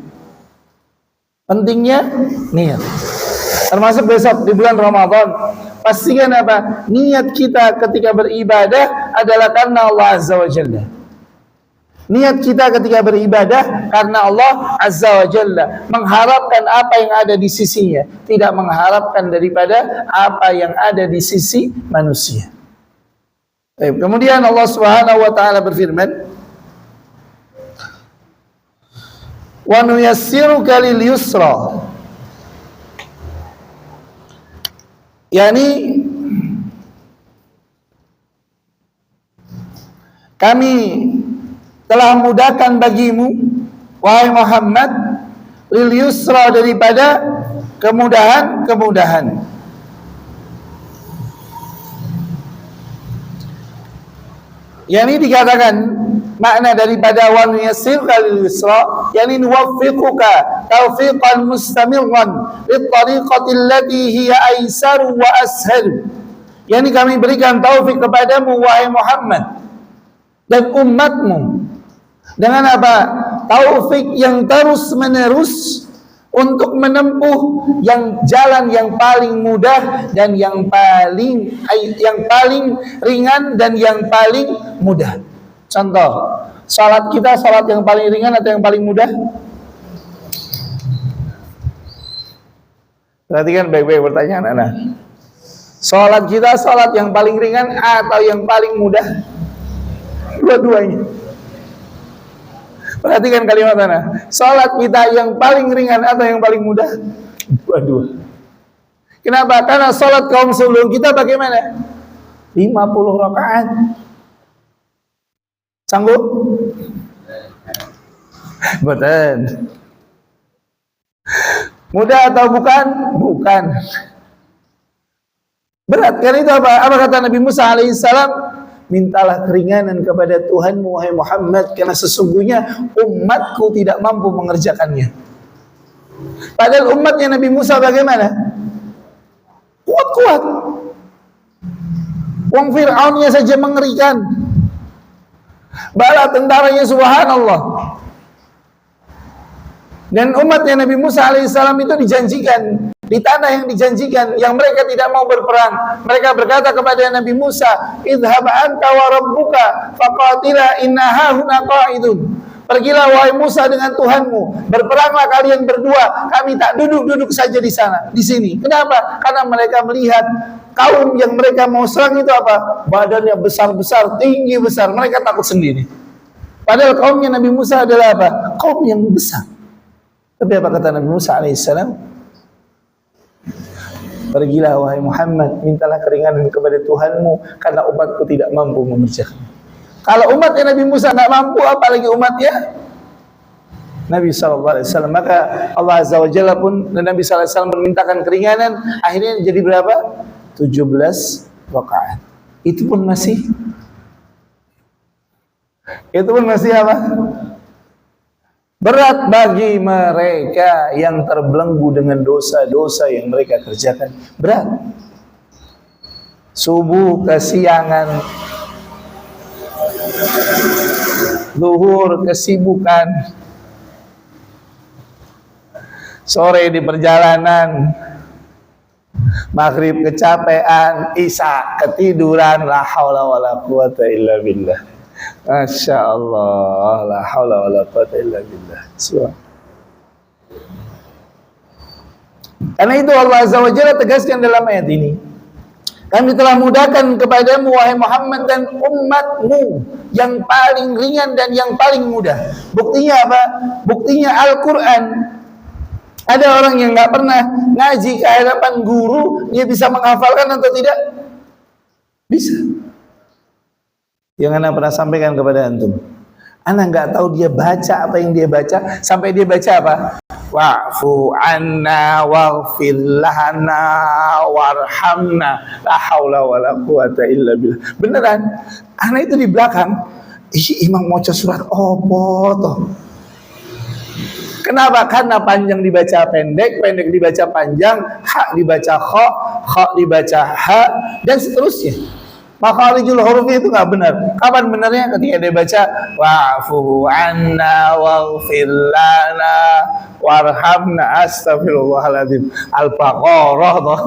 Pentingnya niat. Termasuk besok di bulan Ramadan, pastikan apa? Niat kita ketika beribadah adalah karena Allah Azza wa Jalla. Niat kita ketika beribadah karena Allah Azza wa Jalla, mengharapkan apa yang ada di sisinya, tidak mengharapkan daripada apa yang ada di sisi manusia. Kemudian Allah Subhanahu wa taala berfirman, wa nuyassiruka lil yusra. Yani kami telah mudahkan bagimu wahai Muhammad lil yusra, daripada kemudahan-kemudahan. Yani dikatakan makna daripada wa nuyassiruka lil yusra, yani nuwaffiquka taufiqan mustamirran lit tariqati allati hiya aisaru wa ashal. Yani kami berikan taufik kepadamu wahai Muhammad dan umatmu dengan apa? Taufik yang terus menerus untuk menempuh yang jalan yang paling mudah dan yang paling ringan dan yang paling mudah. Contoh, salat kita salat yang paling ringan atau yang paling mudah? Perhatikan baik-baik pertanyaan anak. Salat kita salat yang paling ringan atau yang paling mudah? Dua-duanya. Perhatikan kalimat anak. Salat kita yang paling ringan atau yang paling mudah? Dua-dua. Kenapa? Karena salat kaum sebelum kita bagaimana? 50 rakaat. Sanggup? Betul. Mudah atau bukan? Bukan. Berat kan itu apa? Apa kata Nabi Musa alaihissalam? Mintalah keringanan kepada Tuhanmu wahai Muhammad, karena sesungguhnya umatku tidak mampu mengerjakannya. Padahal umatnya Nabi Musa bagaimana? Kuat-kuat. Wong Fir'aunnya saja mengerikan, bala tentaranya subhanallah. Dan umatnya Nabi Musa alaihissalam itu dijanjikan di tanah yang dijanjikan, yang mereka tidak mau berperang. Mereka berkata kepada Nabi Musa, idhhab anta wa rabbuka faqatila inna hahuna qa'idun. Pergilah wahai Musa dengan Tuhanmu, berperanglah kalian berdua, kami tak duduk-duduk saja di sana, di sini. Kenapa? Karena mereka melihat kaum yang mereka mau serang itu apa? Badannya besar-besar, tinggi besar, mereka takut sendiri. Padahal kaumnya Nabi Musa adalah apa? Kaum yang besar. Tapi apa kata Nabi Musa alaihissalam? Pergilah wahai Muhammad, mintalah keringanan kepada Tuhanmu, karena umatku tidak mampu mengerjakan. Kalau umatnya Nabi Musa tidak mampu, apalagi umatnya Nabi SAW. Maka Allah Azza wa Jalla pun dan Nabi SAW memintakan keringanan. Akhirnya jadi berapa? 17 rakaat. Itu pun masih apa? Berat bagi mereka yang terbelenggu dengan dosa-dosa yang mereka kerjakan. Berat. Subuh kesiangan, zuhur kesibukan, sore di perjalanan, maghrib kecapean, isya ketiduran. La haula wala quwata illa billah. Masya Allah, la haula wala quwata illa billah. Karena itu Allah Azza wa Jalla tegaskan dalam ayat ini, kami telah mudahkan kepadamu wahai Muhammad dan umatmu yang paling ringan dan yang paling mudah. Buktinya apa? Buktinya Al-Quran. Ada orang yang nggak pernah ngaji ke hadapan guru, dia bisa menghafalkan atau tidak? Bisa. Yang Anda pernah sampaikan kepada antum, Anda nggak tahu dia baca apa yang dia baca, sampai dia baca apa? Wa'fu anna waghfir lana warhamna la haula wala quwata illa billah. Beneran, anak itu di belakang, imam mau surat opo toh. Kenapa? Karena panjang dibaca pendek, pendek dibaca panjang, hak dibaca kha dibaca ha, dan seterusnya. Makharijul hurufnya itu nggak benar. Kapan benarnya? Ketika dia baca wa'fu anna waghfir lana warhamna, astagfirullahaladzim, Al-Baqarah toh.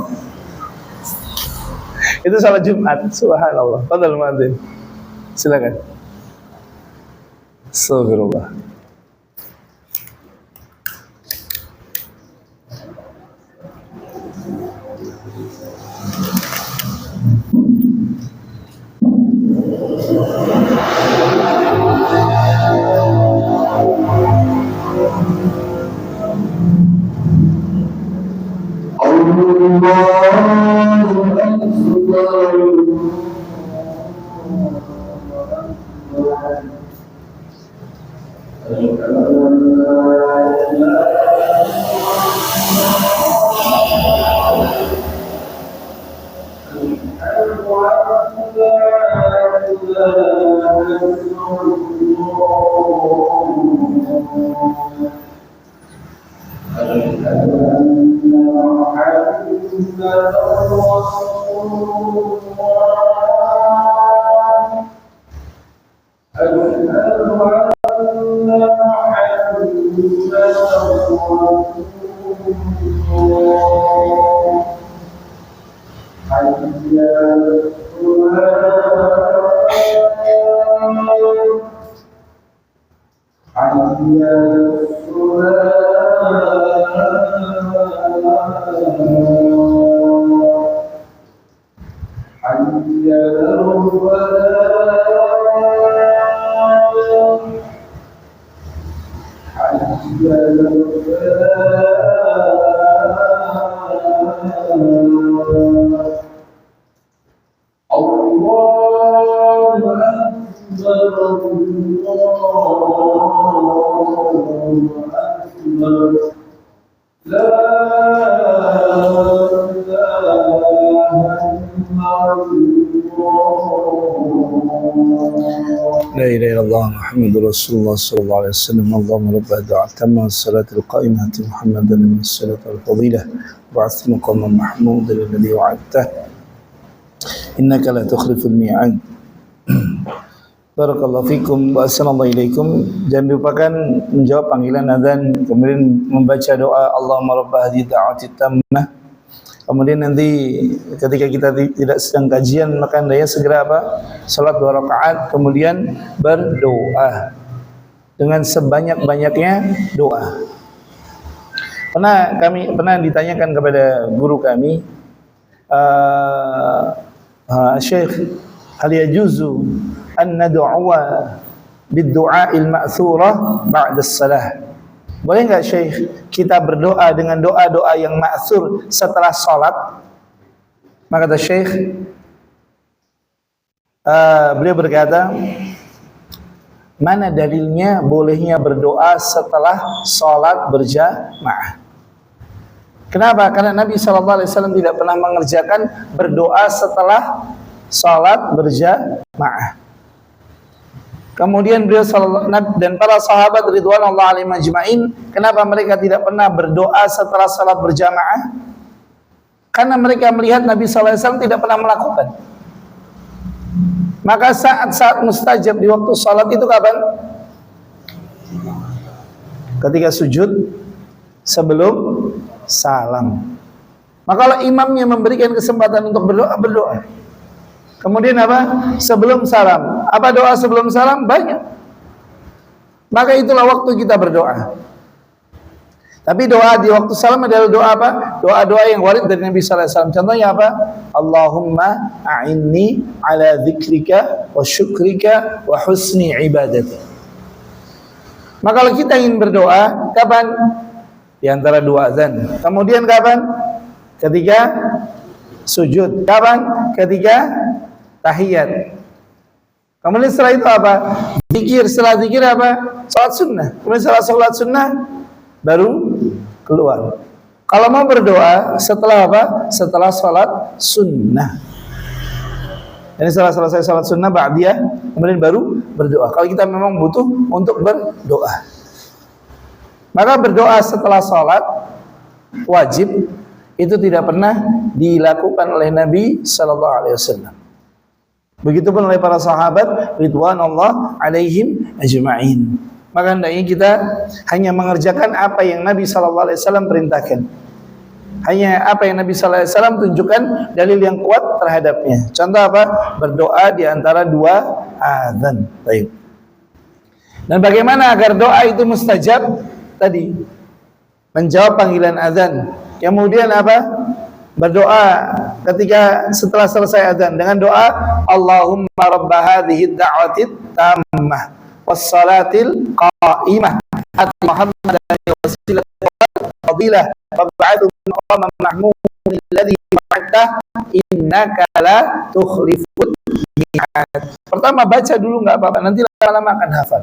Itu salat Jumat. Subhanallah. Fadhal muadzin. Silakan. Astagfirullah. La ilaha illallah Muhammadur Rasulullah sallallahu alaihi wasallam. Allahumma rabb hadhihi tamma as-salatu al-qa'imati Muhammadan min as-salati al-fadilah wa'ath maqaman mahmudan alladhi wa'adtah innaka la tukhliful mi'ad. Barakallahu fikum wa assalamu alaikum. Jangan lupakan menjawab panggilan azan, kemudian membaca doa Allahumma rabb hadhihi da'wati tammah. Kemudian nanti ketika kita tidak sedang kajian, maka hendaknya segera apa? Salat 2 rakaat, kemudian berdoa dengan sebanyak-banyaknya doa. Pernah ditanyakan kepada guru kami, Syekh, hal yajuzu an nad'uwa bid-du'a'il ma'thurah ba'da as-salah? Boleh enggak Syekh kita berdoa dengan doa-doa yang ma'thur setelah salat? Maka kata Syekh, beliau berkata, mana dalilnya bolehnya berdoa setelah salat berjamaah? Kenapa? Karena Nabi SAW tidak pernah mengerjakan berdoa setelah salat berjamaah. Kemudian beliau dan para sahabat ridwanullah alaihim ajmain, kenapa mereka tidak pernah berdoa setelah salat berjamaah? Karena mereka melihat Nabi SAW tidak pernah melakukan. Maka saat-saat mustajab di waktu salat itu kapan? Ketika sujud sebelum salam. Maka kalau imamnya memberikan kesempatan untuk berdoa, berdoa. Kemudian apa? Sebelum salam. Apa doa sebelum salam? Banyak. Maka itulah waktu kita berdoa. Tapi doa di waktu salam adalah doa apa? Doa-doa yang warid dari Nabi sallallahu alaihi wasallam. Contohnya apa? Allahumma a'inni ala dzikrika wa syukrika wa husni ibadati. Maka kalau kita ingin berdoa, kapan? Di antara dua azan. Kemudian kapan? Ketika sujud. Kapan? Ketika tahiyat. Kemudian setelah itu apa? Zikir. Setelah zikir apa? Salat sunnah. Kemudian setelah salat sunnah baru keluar. Kalau mau berdoa setelah apa? Setelah salat sunnah. Jadi setelah selesai salat sunnah ba'diyah, kemudian baru berdoa. Kalau kita memang butuh untuk berdoa, maka berdoa setelah salat wajib itu tidak pernah dilakukan oleh Nabi sallallahu alaihi wasallam. Begitupun oleh para sahabat ridwanullah alaihim ajma'in. Maka hendaknya kita hanya mengerjakan apa yang Nabi sallallahu alaihi wasallam perintahkan. Hanya apa yang Nabi sallallahu alaihi wasallam tunjukkan dalil yang kuat terhadapnya. Contoh apa? Berdoa di antara dua azan. Baik. Dan bagaimana agar doa itu mustajab? Tadi menjawab panggilan azan. Kemudian apa? Berdoa ketika setelah selesai azan dengan doa Allahumma rabb hadhihi ad-da'wati tammah wassalatil qa'imah ati Muhammadan wasilah fadilah wab'athu maqaman mahmudin alladhi wa'adta innaka la tukhliful mi'ad. Pertama baca dulu enggak apa-apa, nanti lama-lama akan hafal.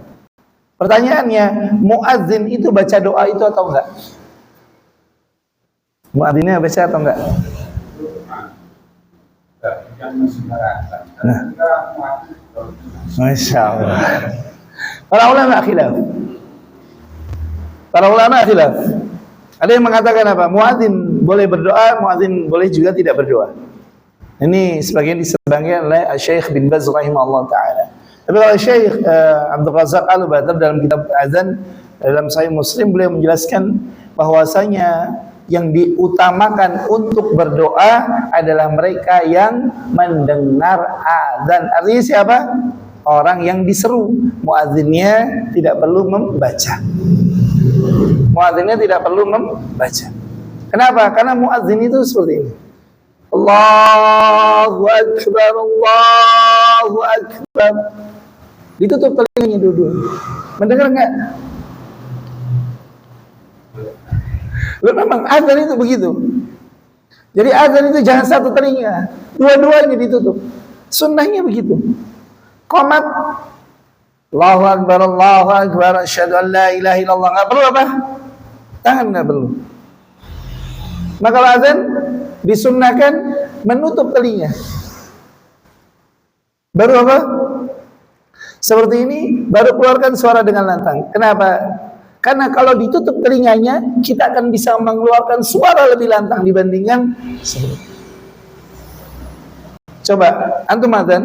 Pertanyaannya, muadzin itu baca doa itu atau enggak? Muadzinnya baca atau enggak? Nah. Masya Allah. Para ulama khilaf. Ada yang mengatakan apa? Muadzin boleh berdoa, muadzin boleh juga tidak berdoa. Ini sebagian disebutkan oleh Syekh bin Baz rahimahullah taala. Tapi kalau Syekh Abdul Razak Al-Badr dalam kitab Azan dalam Sahih Muslim beliau menjelaskan bahwasanya yang diutamakan untuk berdoa adalah mereka yang mendengar azan. Artinya siapa? Orang yang diseru. Muadzinnya tidak perlu membaca. Muadzinnya tidak perlu membaca. Kenapa? Karena muadzin itu seperti ini. Allahu Akbar, Allahu Akbar. Ditutup telinganya dulu. Mendengar enggak? Loh, memang azan itu begitu. Jadi azan itu jangan satu telinga, dua-duanya ditutup. Sunnahnya begitu. Qomat Allahu Akbar, asyhadu an la ilaha illallah. Enggak perlu apa? Tangan enggak perlu. Maka kalau azan disunnahkan menutup telinga. Baru apa? Seperti ini, baru keluarkan suara dengan lantang. Kenapa? Karena kalau ditutup telinganya, kita akan bisa mengeluarkan suara lebih lantang dibandingkan sebelum. Coba, antum azan,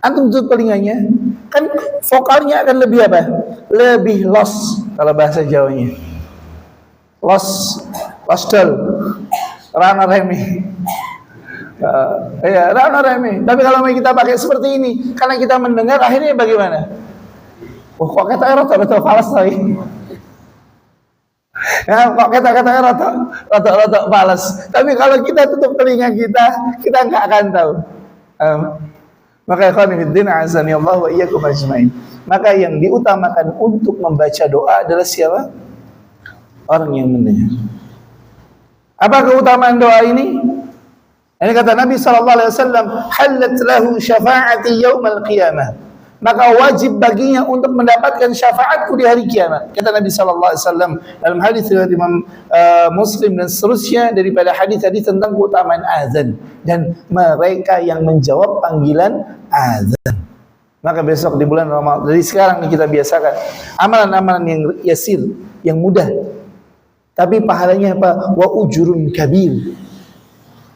antum tutup telinganya, kan vokalnya akan lebih apa? Lebih los, kalau bahasa Jawanya. Losdol, rana remi. Ya, rana remi. Tapi kalau kita pakai seperti ini, karena kita mendengar, akhirnya bagaimana? Oh, kok kata rata-rata falas lagi. Ya, kok kata-katanya rata-rata falas. Tapi kalau kita tutup telinga kita nggak akan tahu. Maka ikhwan fillah azani Allah wa iyyakum ajmain. Maka yang diutamakan untuk membaca doa adalah siapa? Orang yang mendengar. Apa keutamaan doa ini? Ini kata Nabi sallallahu alaihi wasallam, halat lahu syafa'ati yaumal qiyamah. Maka wajib baginya untuk mendapatkan syafaatku di hari kiamat. Kata Nabi sallallahu alaihi wasallam dalam hadis riwayat Imam Muslim dan seterusnya daripada hadis-hadis tentang keutamaan azan dan mereka yang menjawab panggilan azan. Maka besok di bulan Ramadan, dari sekarang kita biasakan amalan-amalan yang yasir, yang mudah. Tapi pahalanya apa? Wa ujurun kabir.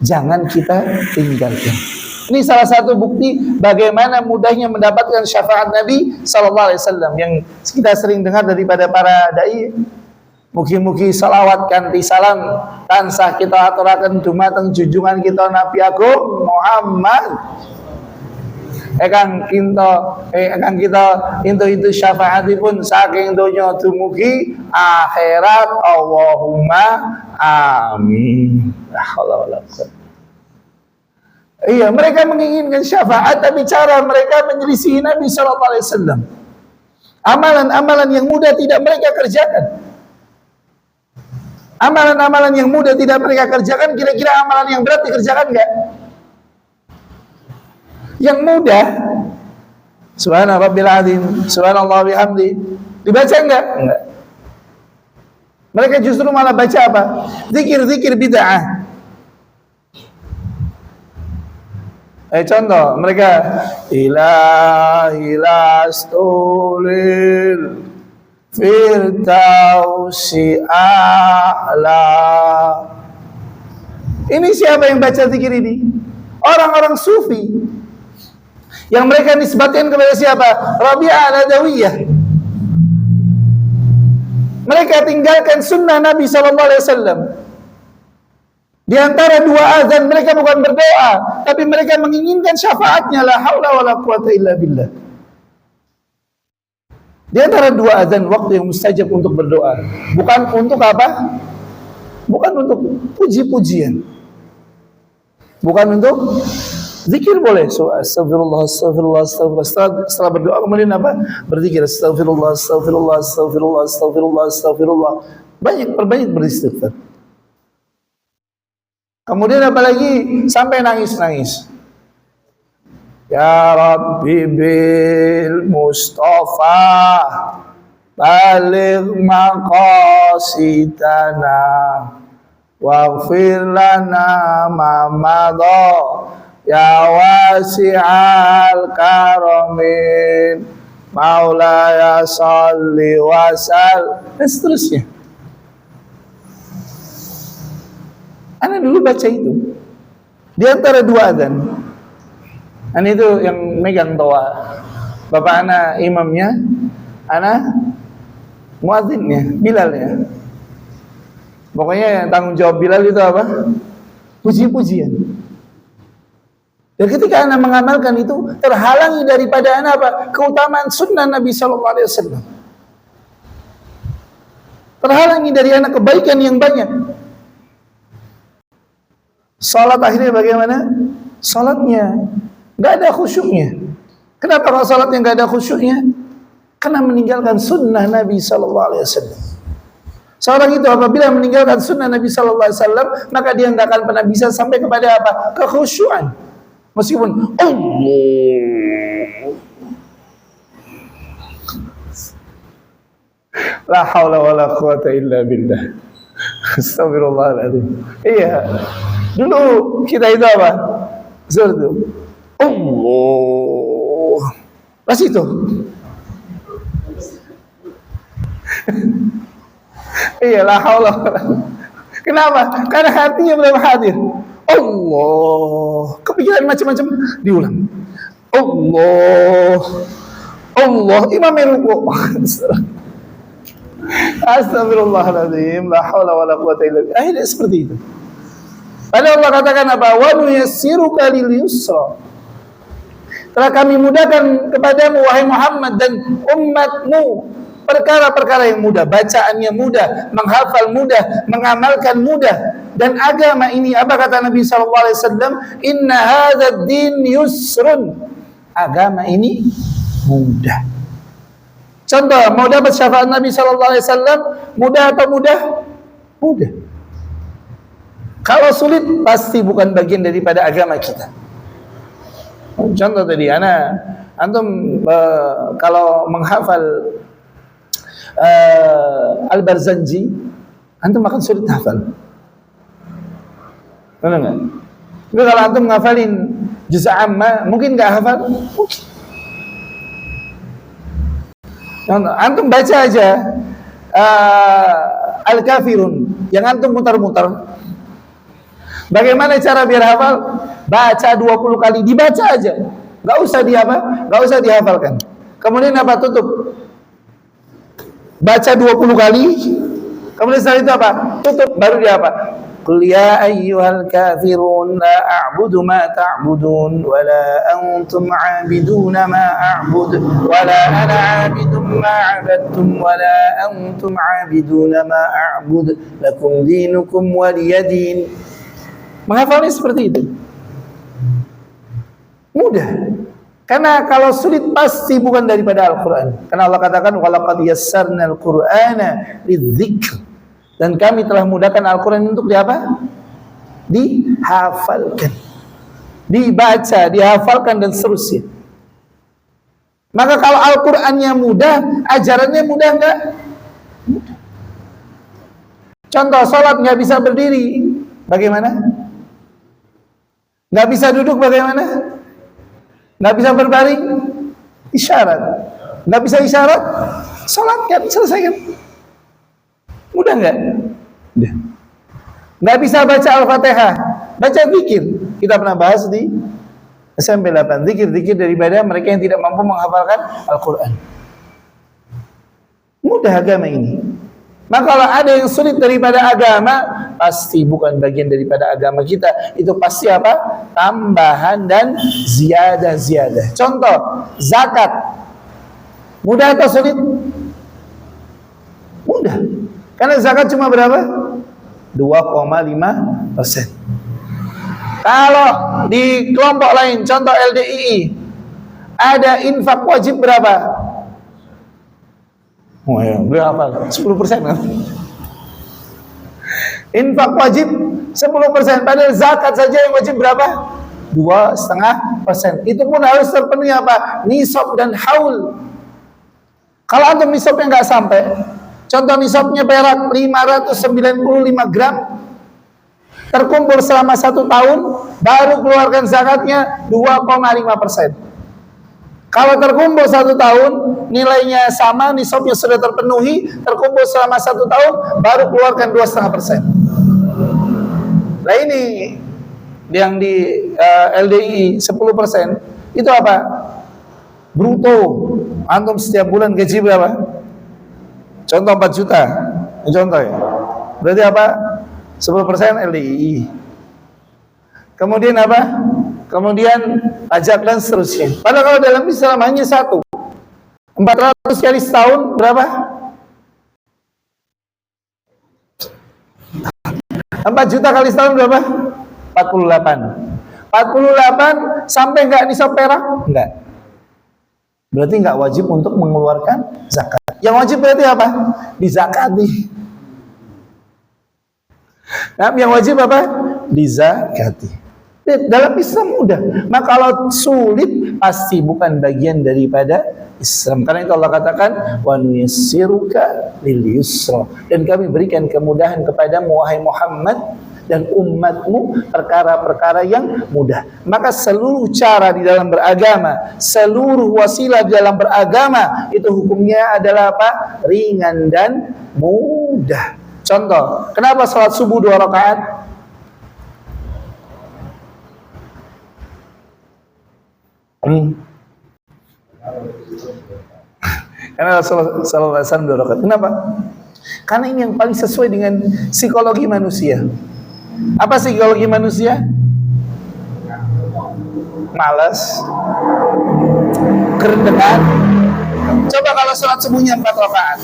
Jangan kita tinggalkan. Ini salah satu bukti bagaimana mudahnya mendapatkan syafaat Nabi sallallahu alaihi wasallam yang kita sering dengar daripada para dai. Mugi-mugi salawat kanthi salam tansah kita aturaken dumateng junjungan kita Nabi Agung Muhammad. Ekang kita itu syafaatipun saking donya dumugi akhirat. Allahumma amin. La haula wala quwwata. Iya, mereka menginginkan syafaat, tapi cara mereka menyelisihi Nabi sallallahu alaihi wasallam. Amalan-amalan yang mudah tidak mereka kerjakan. Amalan-amalan yang mudah tidak mereka kerjakan, kira-kira amalan yang berat dikerjakan enggak? Yang mudah, subhana rabbil azim, subhanallah bihamdi, dibaca enggak? Enggak. Mereka justru malah baca apa? Zikir-zikir bid'ah. Contoh, mereka ilahi lastulil firdausi a'la. Ini siapa yang baca zikir ini? Orang-orang sufi yang mereka nisbatkan kepada siapa? Rabi'ah al-Adawiyah. Mereka tinggalkan sunnah Nabi SAW. Di antara dua azan mereka bukan berdoa, tapi mereka menginginkan syafaatnya. La haula wala quwata illa billah. Di antara dua azan waktu yang mustajab untuk berdoa, bukan untuk apa? Bukan untuk puji-pujian, bukan untuk zikir boleh. So, astagfirullah, astagfirullah, astagfirullah. Setelah berdoa kemudian apa? Berzikir astagfirullah, astagfirullah, astagfirullah, astagfirullah, astagfirullah. Perbanyak beristighfar. Kemudian apalagi sampai nangis-nangis. Ya Rabbi bil Mustafa baligh maqasidana waghfir lana ma madha ya wasi'al karamin maulaya salli wasal, dan seterusnya. Ana dulu baca itu di antara dua azan. Ana itu yang megang toa. Bapak ana imamnya, ana muadzinnya, Bilalnya. Pokoknya yang tanggung jawab Bilal itu apa? Puji-pujian. Dan ketika ana mengamalkan itu, terhalangi daripada ana apa? Keutamaan sunnah Nabi sallallahu alaihi wasallam. Terhalangi dari ana kebaikan yang banyak. Salat akhirnya bagaimana? Salatnya nggak ada khusyuknya. Kenapa kalau salatnya nggak ada khusyuknya? Karena meninggalkan sunnah Nabi Sallallahu Alaihi Wasallam. Seorang itu apabila meninggalkan sunnah Nabi Sallallahu Alaihi Wasallam, maka dia nggak akan pernah bisa sampai kepada apa? Kekhusyuan. Meskipun la haula wala quwata illa billah. Astagfirullahaladzim. Iya. Dulu kita itu apa? Seperti itu. Allah. Pas itu. Iya, la haula. Kenapa? Karena hatinya belum hadir. Allah. Kepikiran macam-macam, diulang. Allah. Allah. Imam ruku'. Astagfirullahaladzim. La haula wala quwata illa billah. Akhirnya seperti itu. Padahal Allah katakan apa? Wa nuyassiruka lil yusra. Telah kami mudahkan kepadamu wahai Muhammad dan umatmu perkara-perkara yang mudah, bacaannya mudah, menghafal mudah, mengamalkan mudah. Dan agama ini apa kata Nabi sallallahu alaihi wasallam? Inna hadzal din yusrun. Agama ini mudah. Contoh, mau dapat syafaat Nabi sallallahu alaihi wasallam, mudah apa mudah? Mudah. Kalau sulit pasti bukan bagian daripada agama kita. Contoh tadi, antum kalau menghafal Al-Barzanji, antum akan sulit hafal. Benar nggak? Tapi kalau antum menghafalin juz amma, mungkin nggak hafal? Mungkin. Antum baca aja Al-Kafirun yang antum mutar-mutar. Bagaimana cara biar hafal? Baca 20 kali, dibaca aja. Enggak usah Enggak usah dihafalkan. Kemudian apa? Tutup. Baca 20 kali. Kemudian setelah itu apa? Tutup, baru dia apa? Qul ya ayyuhal kafirun la a'budu ma ta'budun wa la antum 'abiduna ma a'bud wa la ana 'abidun ma 'abadtum wa la antum 'abiduna ma a'bud lakum dinukum waliyadin. Menghafalnya seperti itu mudah. Karena kalau sulit pasti bukan daripada Al-Quran. Karena Allah katakan walaqad yassarnal Qur'ana lidzikr. Dan kami telah mudahkan Al-Quran untuk diapa? Dihafalkan, dibaca, dihafalkan dan seterusnya. Maka kalau Al-Qurannya mudah, ajarannya mudah enggak? Mudah. Contoh, sholat nggak bisa berdiri, bagaimana? Nggak bisa duduk, bagaimana? Nggak bisa berbaring, isyarat. Nggak bisa isyarat, sholatkan, selesaikan. Mudah nggak? Mudah. Nggak bisa baca Al-Fatihah, baca zikir. Kita pernah bahas di SMP 8, zikir-zikir daripada mereka yang tidak mampu menghafalkan Al-Quran. Mudah agama ini. Maka kalau ada yang sulit daripada agama, pasti bukan bagian daripada agama kita. Itu pasti apa? Tambahan dan ziyadah-ziyadah. Contoh, zakat. Mudah atau sulit? Mudah. Karena zakat cuma berapa? 2,5%. Kalau di kelompok lain, contoh LDII, ada infak wajib berapa? Oh ya, berapa? 10% kan? Infak wajib 10%. Padahal zakat saja yang wajib berapa? 2,5%. Itu pun harus terpenuhi apa? Nisab dan haul. Kalau antum nisabnya nggak sampai, contoh nisabnya perak 595 gram, terkumpul selama 1 tahun, baru keluarkan zakatnya 2,5%. Kalau terkumpul 1 tahun, nilainya sama, nisabnya sudah terpenuhi, terkumpul selama 1 tahun, baru keluarkan 2,5%. Nah ini yang di LDI 10%, itu apa? Bruto. Antum setiap bulan gaji berapa? Contoh 4 juta. Contoh ya. Berarti apa? 10% LDI. Kemudian apa? Kemudian pajak dan seterusnya. Padahal kalau dalam Islam hanya 1. 400 kali setahun berapa? 4 juta kali setahun berapa? 48. 48 sampai enggak nisab perak? Enggak. Berarti enggak wajib untuk mengeluarkan zakat. Yang wajib berarti apa? Dizakati. Nah, yang wajib apa? Dizakati. Dalam Islam mudah. Maka kalau sulit pasti bukan bagian daripada Islam. Karena itu Allah katakan wa nuyassiruka lil yusra. Dan kami berikan kemudahan kepadamu wahai Muhammad dan umatmu perkara-perkara yang mudah. Maka seluruh cara di dalam beragama, seluruh wasilah di dalam beragama itu hukumnya adalah apa? Ringan dan mudah. Contoh, kenapa salat subuh 2 rakaat? Karena Rasulullah SAW 2 rakaat. Kenapa? Karena ini yang paling sesuai dengan psikologi manusia. Apa psikologi manusia? Malas, kerendengan. Coba kalau sholat subuhnya 4 rakaat,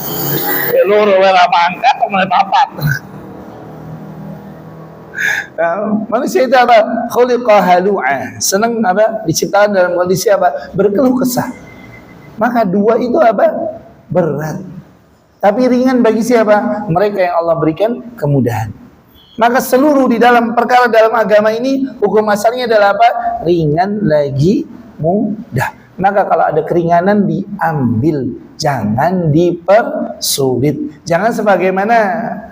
loro wela mangkat atau mulai papat. Manusia itu apa? Khuliqa halu'a. Senang apa? Diciptakan dalam kondisi apa? Berkeluh kesah. Maka 2 itu apa? Berat. Tapi ringan bagi siapa? Mereka yang Allah berikan kemudahan. Maka seluruh di dalam perkara dalam agama ini hukum asalnya adalah apa? Ringan lagi mudah. Maka kalau ada keringanan diambil, jangan dipersulit. Jangan sebagaimana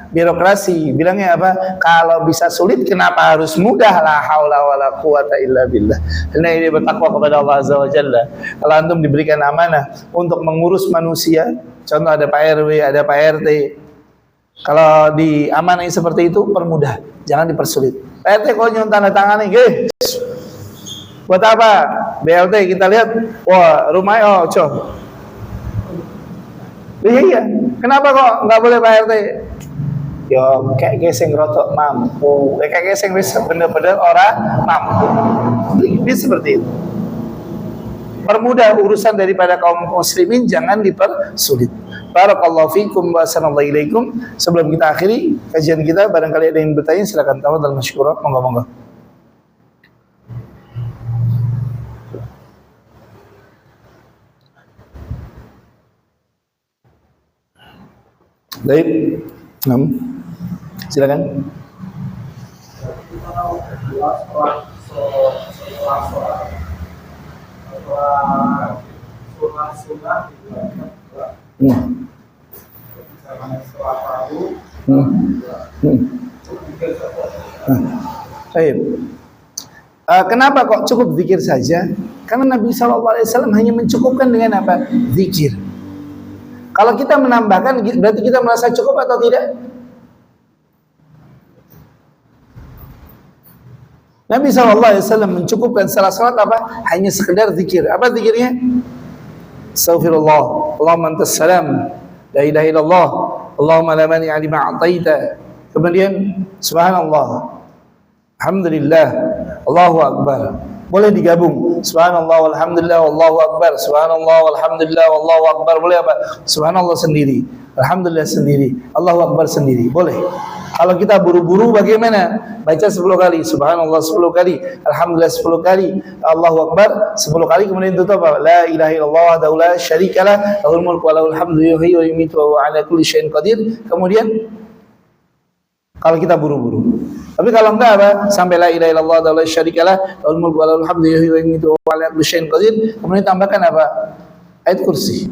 birokrasi bilangnya apa? Kalau bisa sulit kenapa harus mudah? La haula wala quwata illa billah. Karena ini bertakwa kepada Allah Azza wa Jalla. Kalau antum diberikan amanah untuk mengurus manusia, contoh ada Pak RW, ada Pak RT. Kalau diamanai seperti itu, permudah, jangan dipersulit. Pak RT kalau nyuruh tanda tangan nih, buat apa? BLT kita lihat, wah rumahnya iya. Kenapa kok nggak boleh Pak RT? Yo kayak geseng rotok mampu, kayak geseng wis bener-bener orang mampu. Ini seperti itu. Permudah urusan daripada kaum muslimin, jangan dipersulit. Barakallahu fikum wa assalamualaikum ilaikum. Sebelum kita akhiri kajian kita, barangkali ada yang bertanya, silakan tafadhal masykuran. Monggo. Baik. Silakan. Baik. Kenapa kok cukup zikir saja? Karena Nabi SAW hanya mencukupkan dengan apa? Zikir. Kalau kita menambahkan, berarti kita merasa cukup atau tidak? Nabi SAW mencukupkan salat apa? Hanya sekedar zikir. Apa zikirnya? Astaghfirullah, Allahumma antas salam, la ilaha illallah, Allahumma la mani'a lima a'taita. Kemudian subhanallah, alhamdulillah, Allahu akbar. Boleh digabung. Subhanallah walhamdulillah wallahu akbar. Subhanallah walhamdulillah wallahu akbar. Boleh apa? Subhanallah sendiri, alhamdulillah sendiri, Allahu akbar sendiri. Boleh. Kalau kita buru-buru bagaimana? Baca 10 kali, subhanallah 10 kali, alhamdulillah 10 kali, Allahu akbar 10 kali, kemudian tutup apa? La ilaha illallah wahdahu la syarikalah, lahul mulku wa lahul hamdu yuhyi wa yumiitu wa huwa ala kulli syai'in qadir. Kemudian kalau kita buru-buru. Tapi kalau enggak apa? Sampai la ilaha illallah wahdahu la syarikalah, lahul mulku wa lahul hamdu yuhyi wa yumiitu wa huwa ala kulli syai'in qadir. Kemudian tambahkan apa? Ayat kursi.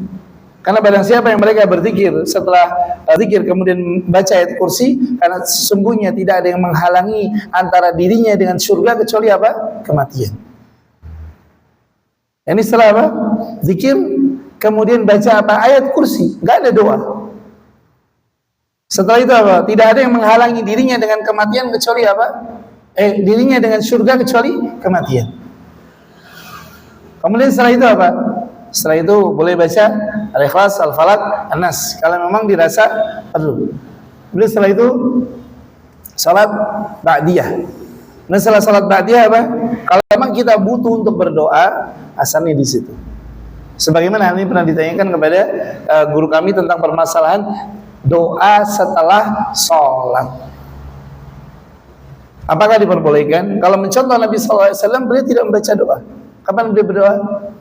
Karena barang siapa yang mereka berzikir setelah zikir kemudian baca ayat kursi, karena sesungguhnya tidak ada yang menghalangi antara dirinya dengan surga kecuali apa? Kematian. Ini setelah apa? Zikir kemudian baca apa? Ayat kursi, enggak ada doa. Setelah itu apa? Tidak ada yang menghalangi dirinya dengan kematian kecuali apa? Dirinya dengan surga kecuali kematian. Kemudian setelah itu apa? Setelah itu boleh baca Al-Ikhlas, Al-Falaq, An-Nas kalau memang dirasa perlu. Kemudian setelah itu salat ba'diyah. Nah setelah salat ba'diyah apa? Kalau memang kita butuh untuk berdoa, asalnya di situ. Sebagaimana hal ini pernah ditanyakan kepada guru kami tentang permasalahan doa setelah salat. Apakah diperbolehkan? Kalau mencontoh Nabi SAW, beliau tidak membaca doa. Kapan beliau berdoa?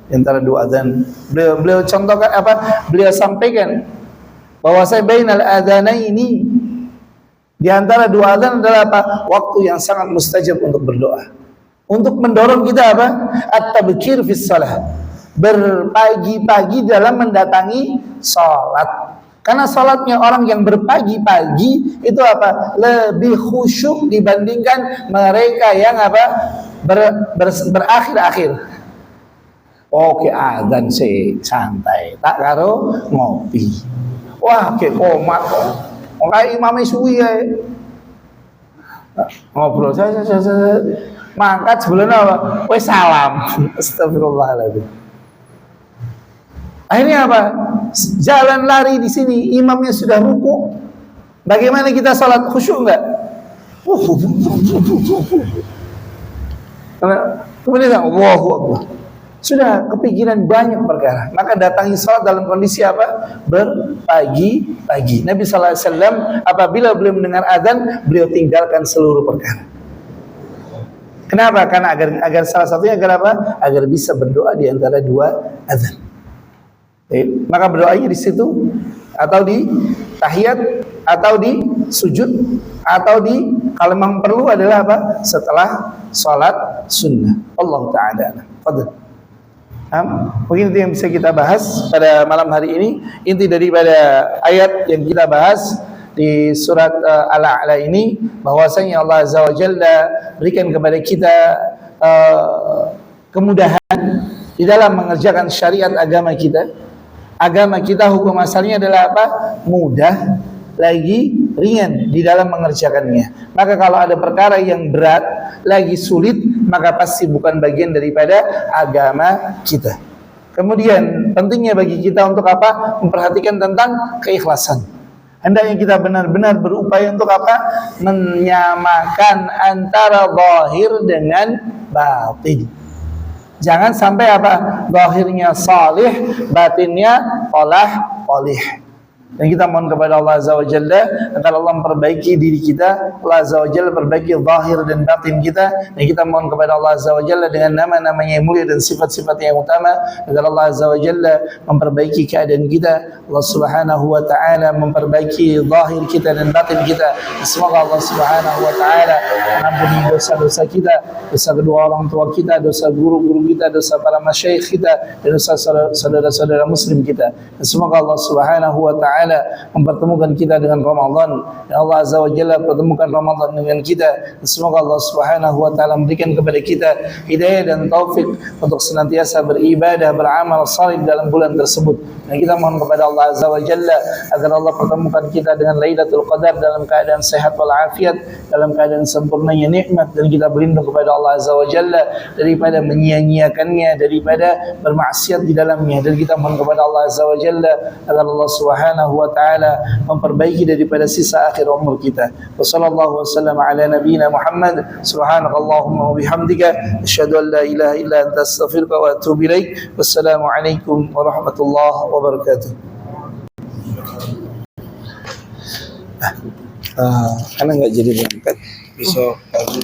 Di antara dua adzan. Beliau contohkan apa? Beliau sampaikan bahwa saya bainal adzanaini, di antara dua adzan adalah apa? Waktu yang sangat mustajab untuk berdoa. Untuk mendorong kita apa? At-tabkir fis shalah. Berpagi-pagi dalam mendatangi salat. Karena salatnya orang yang berpagi-pagi itu apa? Lebih khusyuk dibandingkan mereka yang apa? Berakhir-akhir. Oke, adzan sih santai, tak karo ngopi. Wah, ke komat kok. Kayak imam suwi ya. Ngobrol saya mangkat sebelumnya apa? Wes salam. Astagfirullahaladzim. Akhirnya apa? Jalan lari di sini, imamnya sudah ruku. Bagaimana kita salat khusyuk enggak? Kemudian Allahu Akbar. Sudah kepikiran banyak perkara. Maka datangi salat dalam kondisi apa? Berpagi-pagi. Nabi SAW apabila beliau mendengar azan, beliau tinggalkan seluruh perkara. Kenapa? Karena agar salah satunya agar apa? Agar bisa berdoa di antara dua azan. Maka berdoanya di situ, atau di tahiyat, atau di sujud, atau di kalau memang perlu adalah apa? Setelah salat sunnah. Allah Ta'ala. Fadhil. Mungkin itu yang bisa kita bahas pada malam hari ini. Inti daripada ayat yang kita bahas di surat Al-A'la ini, bahwasanya Allah Azza wa Jalla berikan kepada kita kemudahan di dalam mengerjakan syariat agama kita. Agama kita hukum asalnya adalah apa? Mudah lagi ringan di dalam mengerjakannya. Maka kalau ada perkara yang berat lagi sulit, maka pasti bukan bagian daripada agama kita. Kemudian pentingnya bagi kita untuk apa? Memperhatikan tentang keikhlasan. Hendaknya kita benar-benar berupaya untuk apa? Menyamakan antara zahir dengan batin. Jangan sampai apa? Zahirnya salih, batinnya qalih. Dan kita mohon kepada Allah Azza wa Jalla agar Allah memperbaiki diri kita, Allah Azza wa Jalla perbaiki zahir dan batin kita, dan kita mohon kepada Allah Azza wa Jalla dengan nama-namanya yang mulia dan sifat-sifat yang utama agar Allah Azza wa Jalla memperbaiki keadaan kita, Allah Subhanahu wa taala memperbaiki zahir kita dan batin kita. Semoga Allah Subhanahu wa taala mengampuni dosa-dosa kita, dosa kedua orang tua kita, dosa guru-guru kita, dosa para masyayikh kita, dan dosa saudara-saudara muslim kita. Dan semoga Allah Subhanahu wa taala mempertemukan kita dengan Ramadan, dan Allah Azza wa Jalla pertemukan Ramadan dengan kita. Dan semoga Allah Subhanahu wa taala memberikan kepada kita hidayah dan taufik untuk senantiasa beribadah, beramal saleh dalam bulan tersebut. Dan kita mohon kepada Allah Azza wa Jalla agar Allah pertemukan kita dengan Lailatul Qadar dalam keadaan sehat walafiat, dalam keadaan sempurnanya nikmat, dan kita berlindung kepada Allah Azza wa Jalla daripada menyia-nyiakannya, daripada bermaksiat di dalamnya. Dan kita mohon kepada Allah Azza wa Jalla agar Allah Subhanahu wa taala memperbaiki daripada sisa akhir umur kita. Wassallallahu wasallam ala nabiyyina Muhammad. Subhanakallahumma wa bihamdika asyhadu an la ilaha illa anta astaghfiruka wa atubu ilaik. Wassalamu alaikum warahmatullahi wabarakatuh. Karena nggak jadi berangkat besok pagi.